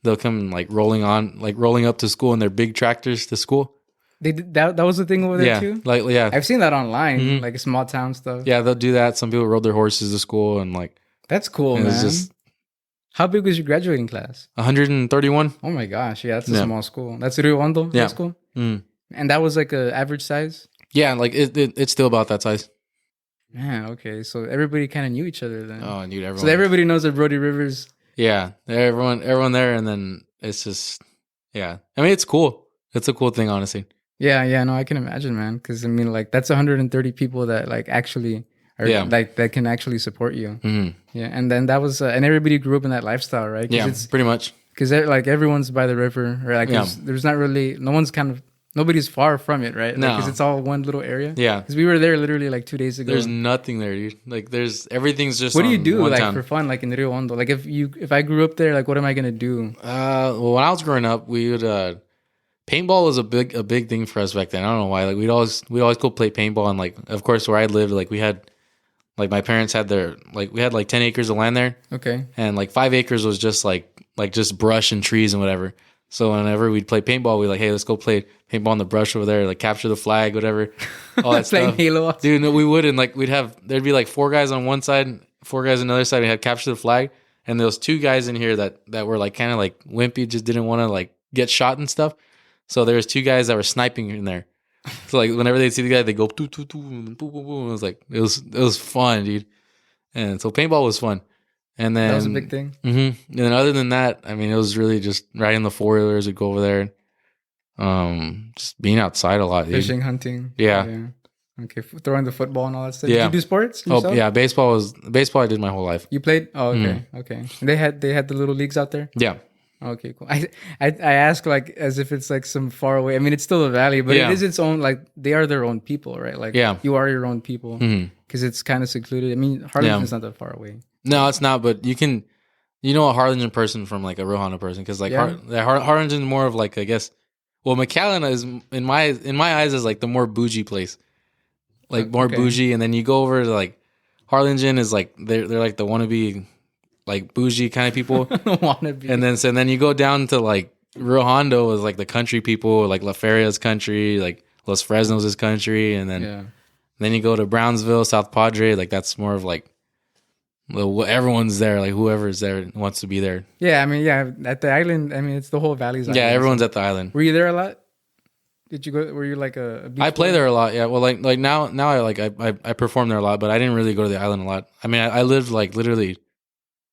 they'll come like rolling up to school in their big tractors to school. They did that was the thing over there too? Like, yeah. I've seen that online, like small town stuff. Yeah, they'll do that. Some people rode their horses to school and like. That's cool, man. Just, how big was your graduating class? 131. Oh my gosh, yeah, that's a small school. That's Rio Hondo High School? And that was like a average size? Yeah, like it's still about that size. Yeah, okay. So everybody kind of knew each other then. Oh, dude, everyone. So everybody knows that Brody Rivers. Yeah, everyone there, and then it's just, yeah. I mean, it's cool. It's a cool thing, honestly. Yeah, no, I can imagine, man. Because I mean, like that's 130 people that like actually are like that can actually support you. Yeah, and then that was, and everybody grew up in that lifestyle, right? Yeah, pretty much. Because like everyone's by the river, or like there's not really nobody's far from it, right? No, because it's all one little area. Yeah, because we were there literally like 2 days ago. There's nothing there, dude. Like everything's just. What do you do like town. for fun, like in Rio Hondo? Like if I grew up there, like what am I gonna do? Well, when I was growing up, we would paintball was a big thing for us back then. I don't know why. Like we'd always go play paintball, and like of course where I lived, like we had. Like my parents had we had like 10 acres of land there. Okay. And like 5 acres was just like just brush and trees and whatever. So whenever we'd play paintball, we'd like, hey, let's go play paintball in the brush over there, like capture the flag, whatever. All that stuff. Halo. Dude, no, we wouldn't. Like there'd be like 4 guys on one side, 4 guys on the other side. We had capture the flag. And there was 2 guys in here that were like kind of like wimpy, just didn't want to like get shot and stuff. So there was 2 guys that were sniping in there. So like whenever they see the guy, they go doo, doo, doo, boom, boom, boom. It was like it was fun, dude. And so paintball was fun. And then that was a big thing. And then other than that, I mean, it was really just riding the 4-wheelers. We'd go over there, just being outside a lot, dude. Fishing, hunting. Yeah. Okay, throwing the football and all that stuff. Yeah. Did you do sports yourself? Oh yeah, baseball I did my whole life. You played? Oh, okay, okay. They had the little leagues out there. Yeah. Okay, cool. I ask like as if it's like some far away. I mean, it's still a valley, but it is its own. Like they are their own people, right? Like you are your own people because it's kind of secluded. I mean, Harlingen's not that far away. No, it's not. But you know a Harlingen person from like a Rio Hondo person because like Harlingen's more of like I guess. Well, McAllen is in my eyes is like the more bougie place, like more bougie, and then you go over to like Harlingen is like they're like the wannabe. Like bougie kind of people, and then you go down to like Rio Hondo is like the country people, like La Feria's country, like Los Fresnos is country, and then you go to Brownsville, South Padre, like that's more of like everyone's there, like whoever's there wants to be there. Yeah, I mean, at the island, I mean, it's the whole valley's island. Yeah, everyone's at the island. Were you there a lot? Did you go? Were you like a beach I play there a lot. Yeah, well, like now I perform there a lot, but I didn't really go to the island a lot. I mean, I lived like literally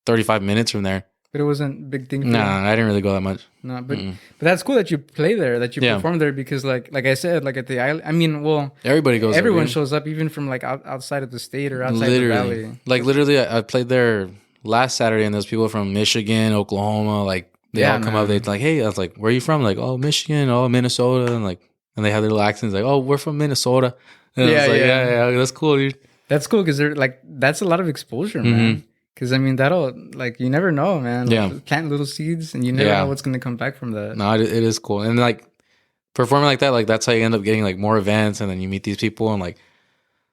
35 minutes from there. But it wasn't a big thing for you? I didn't really go that much. No, but that's cool that you play there, that you perform there, because like I said, like at the island, I mean, well, everybody goes. Everyone shows up, even from like outside of the state or outside the valley. Like literally, I played there last Saturday, and there's people from Michigan, Oklahoma, like they all come up. They're like, "Hey," I was like, "Where are you from?" Like, "Oh, Michigan, oh, Minnesota," and they have their little accents, like, "Oh, we're from Minnesota." And I was like, yeah, that's cool, dude. That's cool because they're like that's a lot of exposure, man. Because, I mean, that'll, like, you never know, man. Yeah. Like, plant little seeds, and you never know what's going to come back from that. No, it is cool. And, like, performing like that, like, that's how you end up getting, like, more events. And then you meet these people, and, like,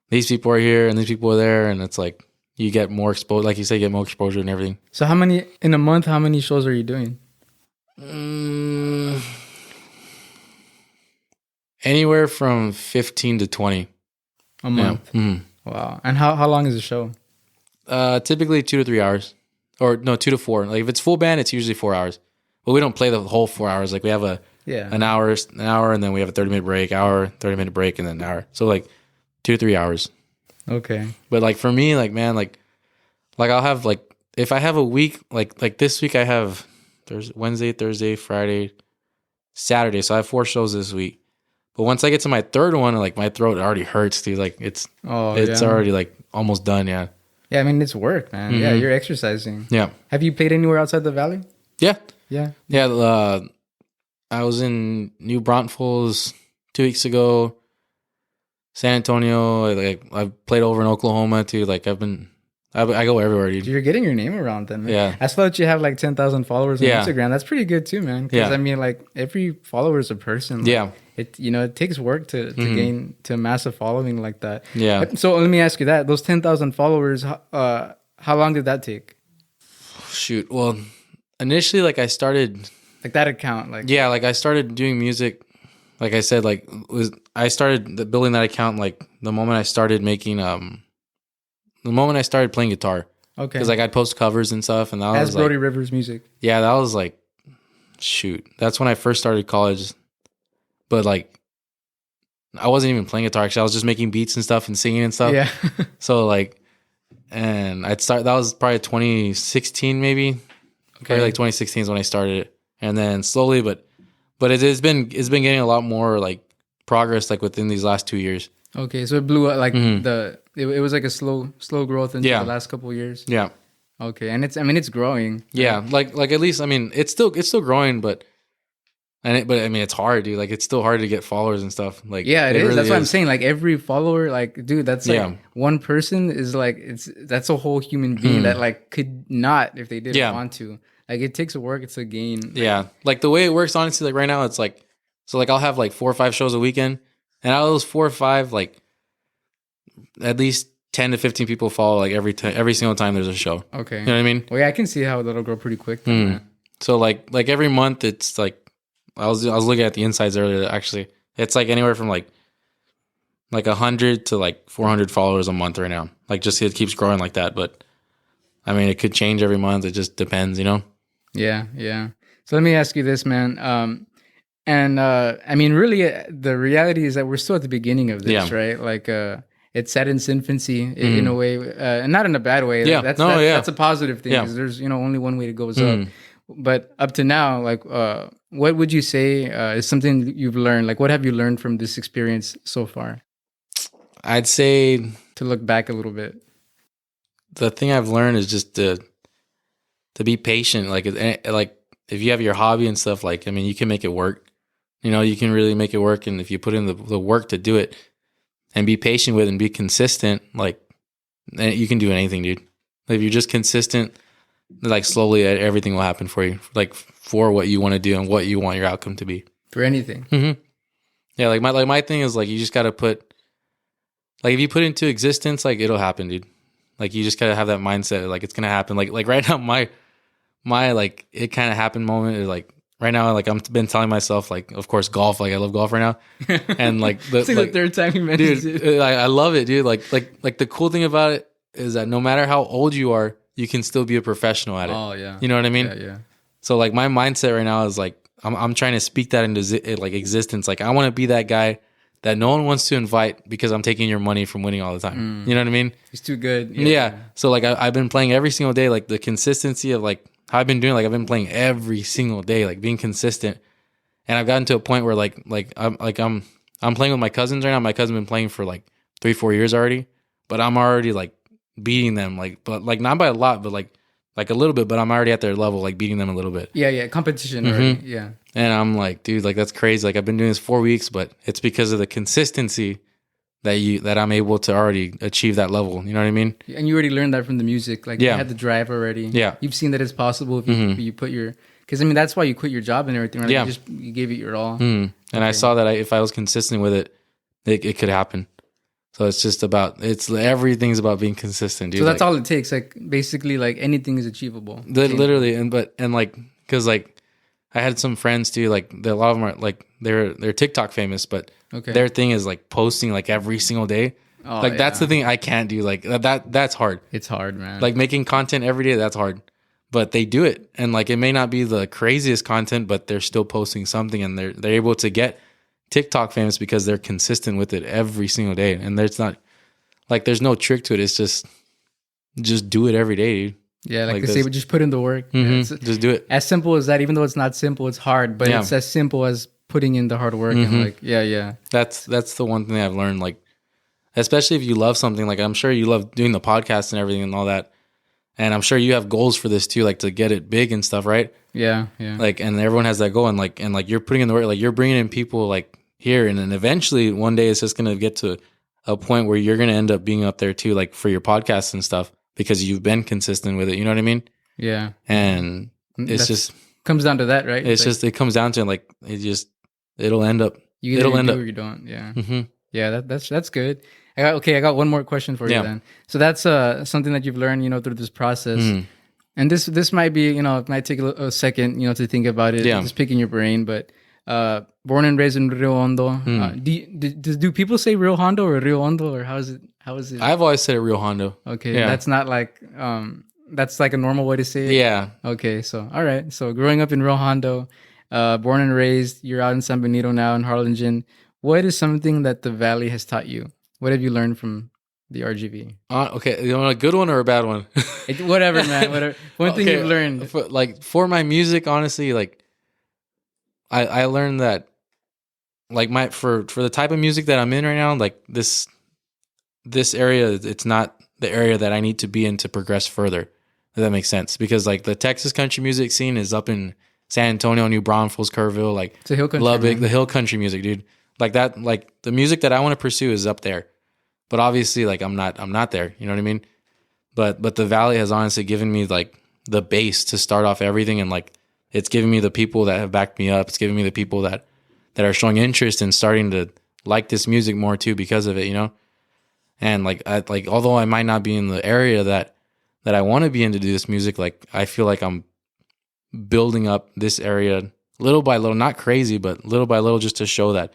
these people are here, and these people are there. And it's, like, you get more exposure. Like you say, you get more exposure and everything. So, how many shows are you doing? Anywhere from 15 to 20. A month? Yeah. Wow. And how long is the show? Typically 2 to 3 hours, or no, 2 to 4. Like if it's full band, it's usually 4 hours. But we don't play the whole 4 hours. Like we have an hour, and then we have a 30-minute break, 30-minute break, and then an hour. So like 2 to 3 hours. Okay. But like for me, like man, like I'll have like if I have a week like this week I have Wednesday, Thursday, Friday, Saturday. So I have 4 shows this week. But once I get to my third one, like my throat already hurts, dude. Like it's already like almost done. Yeah. Yeah, I mean, it's work, man. Yeah, you're exercising. Yeah. Have you played anywhere outside the valley? Yeah. Yeah. Yeah. I was in New Braunfels 2 weeks ago. San Antonio. Like I played over in Oklahoma too. Like I've been I go everywhere, dude. You're getting your name around then, man. Yeah. I saw that you have like 10,000 followers on Yeah. Instagram. That's pretty good too, man. Because Yeah. I mean, like every follower is a person. Like, Yeah. it takes work to gain to amass a following like that. Yeah. So let me ask you that: those 10,000 followers, how long did that take? Shoot. Well, initially, like I started. Like that account, like Yeah, like I started doing music. Like I said, I started building that account like the moment I started making the moment I started playing guitar. okay, Because like I'd post covers and stuff, and that as was Brody like, Rivers music. yeah, that was like, shoot, that's when I first started college. But like, I wasn't even playing guitar. Actually, I was just making beats and stuff and singing and stuff. Yeah, So like, and that was probably 2016 maybe. Probably like 2016 is when I started it, and then slowly, but it's been getting a lot more like progress like within these last 2 years. okay. So it blew up like it was like a slow growth in Yeah. the last couple of years. Yeah. Okay, and it's growing. Yeah, like at least I mean it's still growing, but I mean it's hard, dude. Like it's still hard to get followers and stuff. Like Yeah, it is. really That's what I'm saying. Like every follower, like dude, that's like Yeah. one person is like that's a whole human being that like could not if they didn't Yeah. want to. Like it takes work. It's a gain. Yeah, like the way it works, honestly, like right now, it's like so like I'll have like 4 or 5 shows a weekend, and out of those 4 or 5, like at least 10 to 15 people follow like every single time there's a show. Okay. You know what I mean? Well, yeah, I can see how that'll grow pretty quick. Then, man. So like every month, it's like I was looking at the insides earlier. Actually, it's like anywhere from like 100 to like 400 followers a month right now. Like just it keeps growing like that. But I mean, it could change every month. It just depends, you know. Yeah, yeah. So let me ask you this, man. I mean, really, the reality is that we're still at the beginning of this, Yeah. right? Like, it's at its infancy in a way, and not in a bad way. Yeah. That's a positive thing Yeah. because there's only one way to go up. But up to now, like, what would you say is something you've learned? Like, what have you learned from this experience so far? I'd say To look back a little bit. the thing I've learned is just to be patient. Like if you have your hobby and stuff, like I mean, you can make it work. You know, you can really make it work, and if you put in the work to do it, and be patient with it and be consistent, like you can do anything, dude. If you're just consistent, like slowly everything will happen for you, like for what you want to do and what you want your outcome to be. For anything. Yeah, like my thing is like you just gotta put, like if you put it into existence, like it'll happen, dude. Like you just gotta have that mindset, like it's gonna happen. Like right now, my like it kind of happened moment is like right now, like I've been telling myself, like of course golf, like I love golf right now, and like It's like the third time you mentioned dude, it. I love it, dude. Like the cool thing about it is that no matter how old you are, you can still be a professional at it. Oh yeah. You know what I mean? Yeah, yeah. So like my mindset right now is like I'm trying to speak that into like existence. Like I want to be that guy that no one wants to invite because I'm taking your money from winning all the time. You know what I mean? He's too good. Yeah. So like I've been playing every single day. Like the consistency of like how I've been doing. Like I've been playing every single day. Like being consistent. And I've gotten to a point where I'm playing with my cousins right now. My cousin's been playing for like 3-4 years already, but I'm already like beating them. But not by a lot, but like a little bit. But I'm already at their level, like beating them a little bit. Yeah. Competition already. Yeah. And I'm like, dude, like that's crazy. Like I've been doing this 4 weeks, but it's because of the consistency that I'm able to already achieve that level. You know what I mean? And you already learned that from the music. Like you Yeah. had the drive already. Yeah. You've seen that it's possible if you put your, because I mean, that's why you quit your job and everything, right? Yeah. You gave it your all. And I saw that if I was consistent with it, it could happen. So it's just everything's about being consistent, dude. So that's like, all it takes. Like basically like anything is achievable. literally. And like, cause like I had some friends too, like a lot of them are like, they're TikTok famous, but Okay. their thing is like posting like every single day. Oh, Like that's yeah. the thing I can't do. Like that's hard. It's hard, man. Like making content every day, that's hard. But they do it, and like it may not be the craziest content, but they're still posting something, and they're able to get TikTok famous because they're consistent with it every single day. And there's not like there's no trick to it. It's just do it every day, dude. yeah, like like they say, this. but just put in the work. Yeah, it's Just do it. as simple as that. Even though it's not simple, it's hard. But Yeah. it's as simple as putting in the hard work and like yeah. That's the one thing I've learned. Like, especially if you love something, like I'm sure you love doing the podcast and everything and all that. And I'm sure you have goals for this too, like to get it big and stuff, right? Yeah. Like, and everyone has that goal, and like you're putting in the work, like you're bringing in people like here, and then eventually one day it's just gonna get to a point where you're gonna end up being up there too, like for your podcasts and stuff, because you've been consistent with it. You know what I mean? Yeah. And it's just comes down to that, right? it's just it comes down to like it'll end up. You either do or you don't. Yeah. Mm-hmm. Yeah, that's good. I got one more question for you then. So that's something that you've learned, through this process. And this might be, it might take a second, to think about it. Just picking your brain, but born and raised in Rio Hondo. Do people say Rio Hondo or Rio Hondo, or how is it? I've always said it Rio Hondo. Okay, that's not like that's like a normal way to say it. Yeah. Okay, so all right. So growing up in Rio Hondo, born and raised, you're out in San Benito now in Harlingen. What is something that the Valley has taught you? What have you learned from the RGV? Okay, you want a good one or a bad one? Whatever, man. Whatever. One thing you've learned. For my music, honestly, like I learned that, like for the type of music that I'm in right now, like this area, it's not the area that I need to be in to progress further. If that makes sense, because like the Texas country music scene is up in San Antonio, New Braunfels, Kerrville, like it's a hill country, Lubbock, the hill country music, dude. Like that, like the music that I want to pursue is up there. But obviously, like I'm not there. You know what I mean? But the Valley has honestly given me like the base to start off everything, and like it's given me the people that have backed me up. It's given me the people that are showing interest in starting to like this music more too because of it. And like although I might not be in the area that I want to be in to do this music, like I feel like I'm building up this area little by little, not crazy, but little by little, just to show that,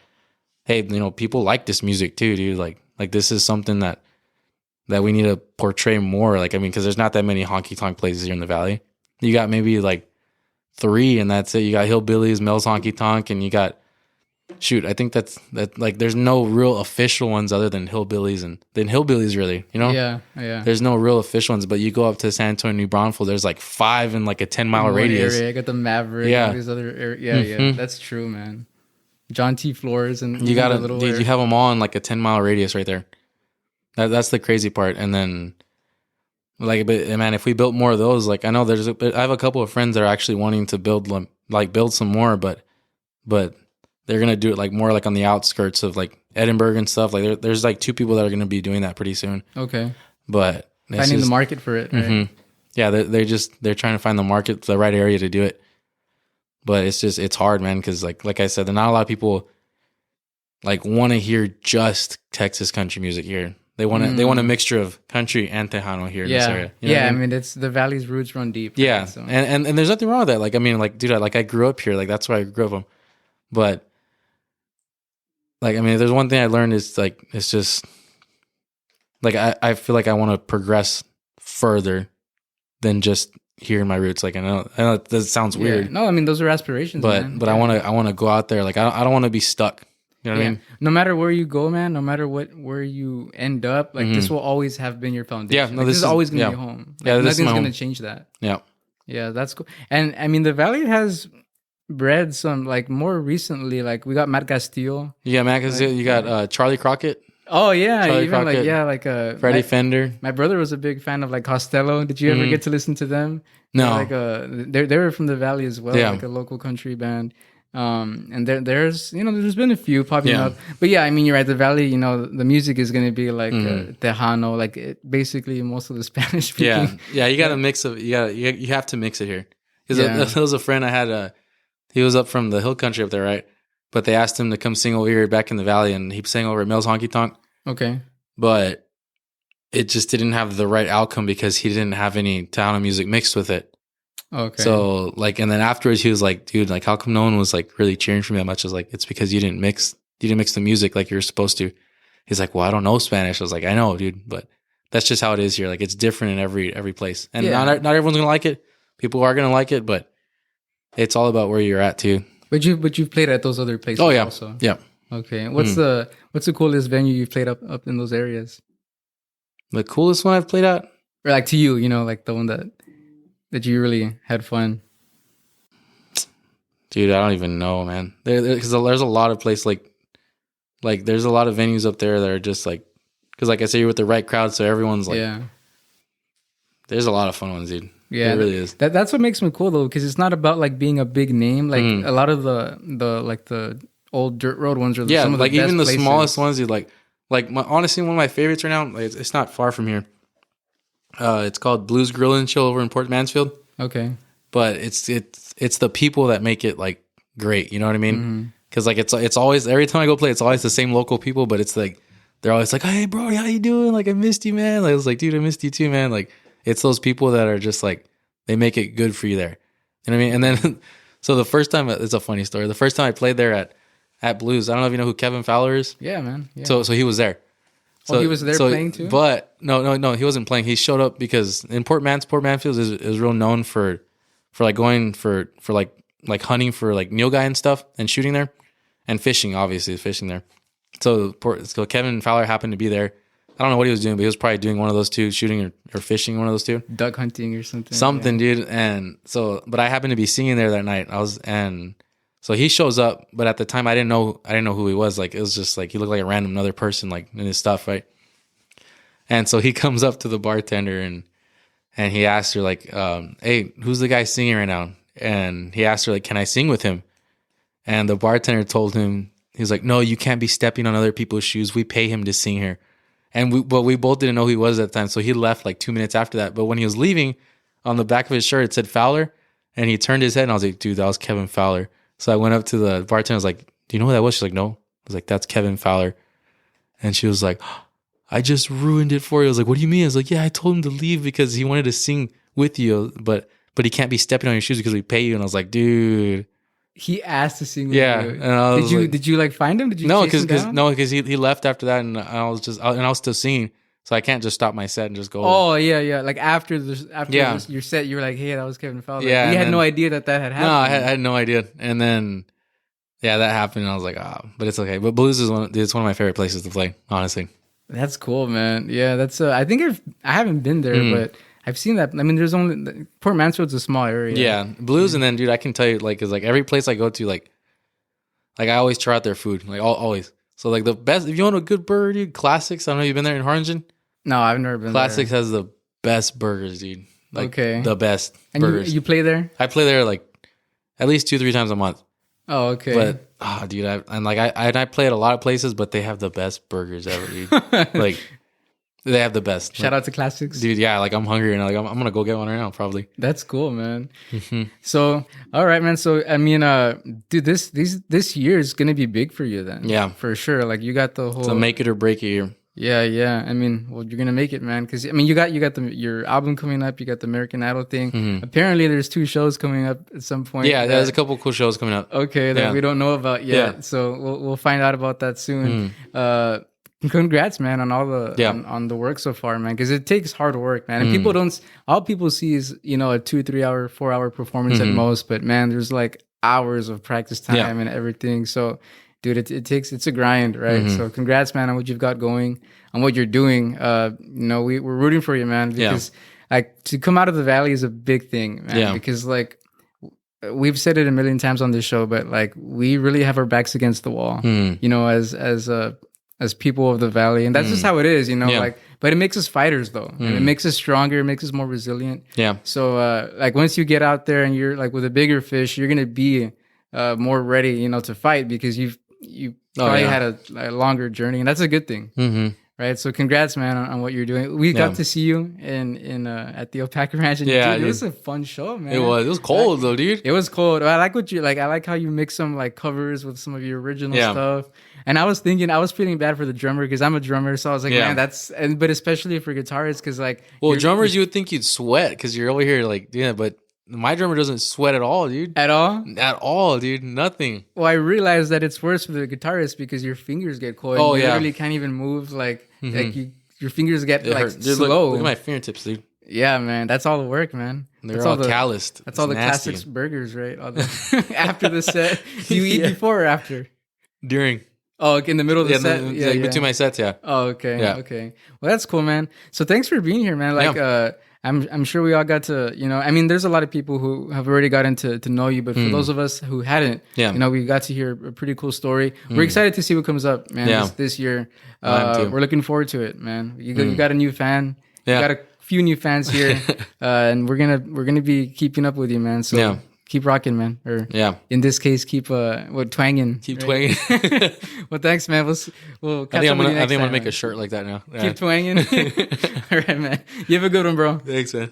hey, people like this music too, dude. Like this is something that we need to portray more. Like, I mean, because there's not that many honky tonk places here in the Valley. You got maybe like 3, and that's it. You got Hillbillies, Mel's Honky Tonk, and you got, I think that like there's no real official ones other than Hillbillies, and then Hillbillies really, Yeah. There's no real official ones, but you go up to San Antonio, New Braunfels, there's like 5 in like a 10-mile radius. Area. I got the Maverick. Yeah. All these other areas. Yeah. That's true, man. John T. Floors and you got you have them all in like a 10-mile radius right there. That's the crazy part. And then, like, but man, if we built more of those, like I know I have a couple of friends that are actually wanting to build some more, but they're gonna do it like more like on the outskirts of like Edinburgh and stuff. Like there's like 2 people that are gonna be doing that pretty soon. Okay, but finding the market for it. Right? Mm-hmm. Yeah, they're trying to find the right area to do it. But it's hard, man, because like I said, there are not a lot of people like want to hear just Texas country music here. They want a mixture of country and Tejano here in this area. You know I mean, it's the Valley's roots run deep. Yeah, right? So. And there's nothing wrong with that. Like I mean, like dude, I grew up here. Like that's where I grew up from. But like I mean, there's one thing I learned is like it's just like I feel like I want to progress further than just here in my roots. Like I know that sounds weird. No, I mean those are aspirations, but man. I want to go out there. Like I don't want to be stuck. You know what I mean? No matter where you go, man, no matter where you end up, like this will always have been your foundation. Yeah, no, like, this is always gonna be home. Like, nothing's gonna change that. Yeah, that's cool. And I mean the Valley has bred some like more recently, like we got Matt Castillo. Yeah, Matt Castillo, you got Charlie Crockett. Oh yeah, Charlie even Crockett, like Freddie Fender. My brother was a big fan of like Costello. Did you ever get to listen to them? No, like they were from the Valley as well, like a local country band. And there's been a few popping up, but yeah, I mean you're right. The Valley, the music is gonna be like Tejano, like basically most of the Spanish speaking. Yeah, you got to mix of you have to mix it here. Because there was a friend I had. He was up from the hill country up there, right? But they asked him to come sing over here back in the Valley, and he sang over at Mel's Honky Tonk. Okay. But it just didn't have the right outcome because he didn't have any Tejano music mixed with it. Okay. So like, and then afterwards he was like, dude, like how come no one was like really cheering for me that much? I was like, it's because you didn't mix the music like you're supposed to. He's like, well, I don't know Spanish. I was like, I know, dude, but that's just how it is here. Like it's different in every place. And not everyone's going to like it. People are going to like it, but it's all about where you're at too. But you've played at those other places also. Yeah. Okay. What's the coolest venue you've played up in those areas? The coolest one I've played at? Or like to you, like the one that you really had fun. Dude, I don't even know, man. Because there's a lot of places like there's a lot of venues up there that are just like, because like I say, you're with the right crowd, so everyone's like, there's a lot of fun ones, dude. Yeah, it really is. That's what makes me cool though, because it's not about like being a big name. Like a lot of the old dirt road ones are some of the like best even the places. smallest ones. You honestly one of my favorites right now. Like it's not far from here. It's called Blues Grill and Chill over in Port Mansfield. Okay. But it's the people that make it like great. You know what I mean? Because like it's always, every time I go play, it's always the same local people. But it's like they're always like, "Hey, bro, how you doing? Like, I missed you, man." Like, I was like, "Dude, I missed you too, man." Like, it's those people that are just like, they make it good for you there. You know what I mean? And then, so the first time, it's a funny story. The first time I played there at Blues, I don't know if you know who Kevin Fowler is. Yeah, man. Yeah. So he was there. So he was there playing too? But no, he wasn't playing. He showed up because in Port Mansfield is real known for like going for like hunting for like nilgai and stuff and shooting there, and fishing, obviously fishing there. So Kevin Fowler happened to be there. I don't know what he was doing, but he was probably doing one of those two, shooting or fishing, one of those two. Duck hunting or something. Something, dude. And so, but I happened to be singing there that night. So he shows up, but at the time I didn't know who he was. Like, it was just like, he looked like a random another person, like in his stuff, right? And so he comes up to the bartender and he asked her like, "Hey, who's the guy singing right now?" And he asked her like, "Can I sing with him?" And the bartender told him, he's like, "No, you can't be stepping on other people's shoes. We pay him to sing here." And we both didn't know who he was at the time. So he left like 2 minutes after that. But when he was leaving, on the back of his shirt, it said Fowler. And he turned his head and I was like, "Dude, that was Kevin Fowler." So I went up to the bartender. I was like, "Do you know who that was?" She's like, "No." I was like, "That's Kevin Fowler." And she was like, "I just ruined it for you." I was like, "What do you mean?" I was like, "Yeah, I told him to leave because he wanted to sing with you, but he can't be stepping on your shoes because we pay you." And I was like, "Dude." He asked to sing with Yeah. you. And I was Did you like find him? Did you no, chase him down? because he left after that, and I was still singing, so I can't just stop my set and just go. Oh yeah. Like after Yeah. your set, you were like, "Hey, that was Kevin Fowler." Yeah, You had and no then- idea that had happened. No, I had no idea. And then, yeah, that happened, and I was like, but it's okay. But Blues is one of my favorite places to play, honestly. That's cool, man. Yeah, that's. I think I haven't been there, but I've seen that. I mean, there's only Port Mansfield's a small area. Yeah, Blues, and then, dude, I can tell you, like, is like every place I go to, like I always try out their food, like always. So like the best, if you want a good burger, dude, Classics. I don't know if you've been there in Harlingen. No, I've never been. Classics has the best burgers, dude. Like, okay, the best and burgers. You play there? I play there like at least 2-3 times a month. Oh, okay. But dude, I play at a lot of places, but they have the best burgers ever, dude. Like, they have the best. Shout out to Classics, dude. Yeah, like I'm hungry and like I'm gonna go get one right now, probably. That's cool, man. So, all right, man. So, I mean, dude, this year is gonna be big for you then. Yeah, for sure. Like, you got the whole. It's a make it or break it year. Yeah. I mean, well, you're gonna make it, man. Because I mean, you got your album coming up. You got the American Idol thing. Apparently, there's 2 shows coming up at some point. Yeah, there's a couple cool shows coming up. Okay, that we don't know about yet. Yeah. So we'll find out about that soon. Congrats, man, on all the on the work so far, man. Because it takes hard work, man. And all people see is a 2-3 hour, 4 hour performance at most. But man, there's like hours of practice time and everything. So, dude, it's a grind, right? So congrats, man, on what you've got going, on what you're doing. We're rooting for you, man, because like to come out of the valley is a big thing, man. Yeah. Because like we've said it a million times on this show, but like we really have our backs against the wall, as people of the valley, and that's just how it is, like, but it makes us fighters though, and it makes us stronger, it makes us more resilient. Yeah. So like once you get out there and you're like with a bigger fish, you're gonna be more ready, to fight because you probably had a longer journey, and that's a good thing. Right. So congrats, man, on what you're doing. We got to see you in at the Alpaca Ranch, and dude, it was a fun show, man. It was cold though, dude. It was cold. I like what you like. I like how you mix some like covers with some of your original stuff. And I was feeling bad for the drummer because I'm a drummer, so I was like, man, but especially for guitarists because like, drummers, you would think you'd sweat because you're over here like, but my drummer doesn't sweat at all, dude. At all? At all, dude. Nothing. Well, I realized that it's worse for the guitarist because your fingers get cold. You literally can't even move. Like your fingers get slow. Look at my fingertips, dude. Yeah, man. That's all the work, man. They're all calloused. That's all the Classics burgers, right? After the set. Do you eat before or after? During. Oh, in the middle of the set? Between my sets, yeah. Oh, okay. Yeah. Okay. Well, that's cool, man. So thanks for being here, man. Like, I'm sure we all got to, I mean, there's a lot of people who have already gotten to know you, but for those of us who hadn't, we got to hear a pretty cool story. We're excited to see what comes up, man, this year. We're looking forward to it, man. You got a new fan. You got a few new fans here, and we're gonna be keeping up with you, man. So keep rocking, man. Or Yeah. in this case, keep twanging. Keep right? twanging. Well, thanks, man. We'll I catch think up with you next I'm gonna time, make man. a shirt like that now. Keep twanging. All right, man. You have a good one, bro. Thanks, man.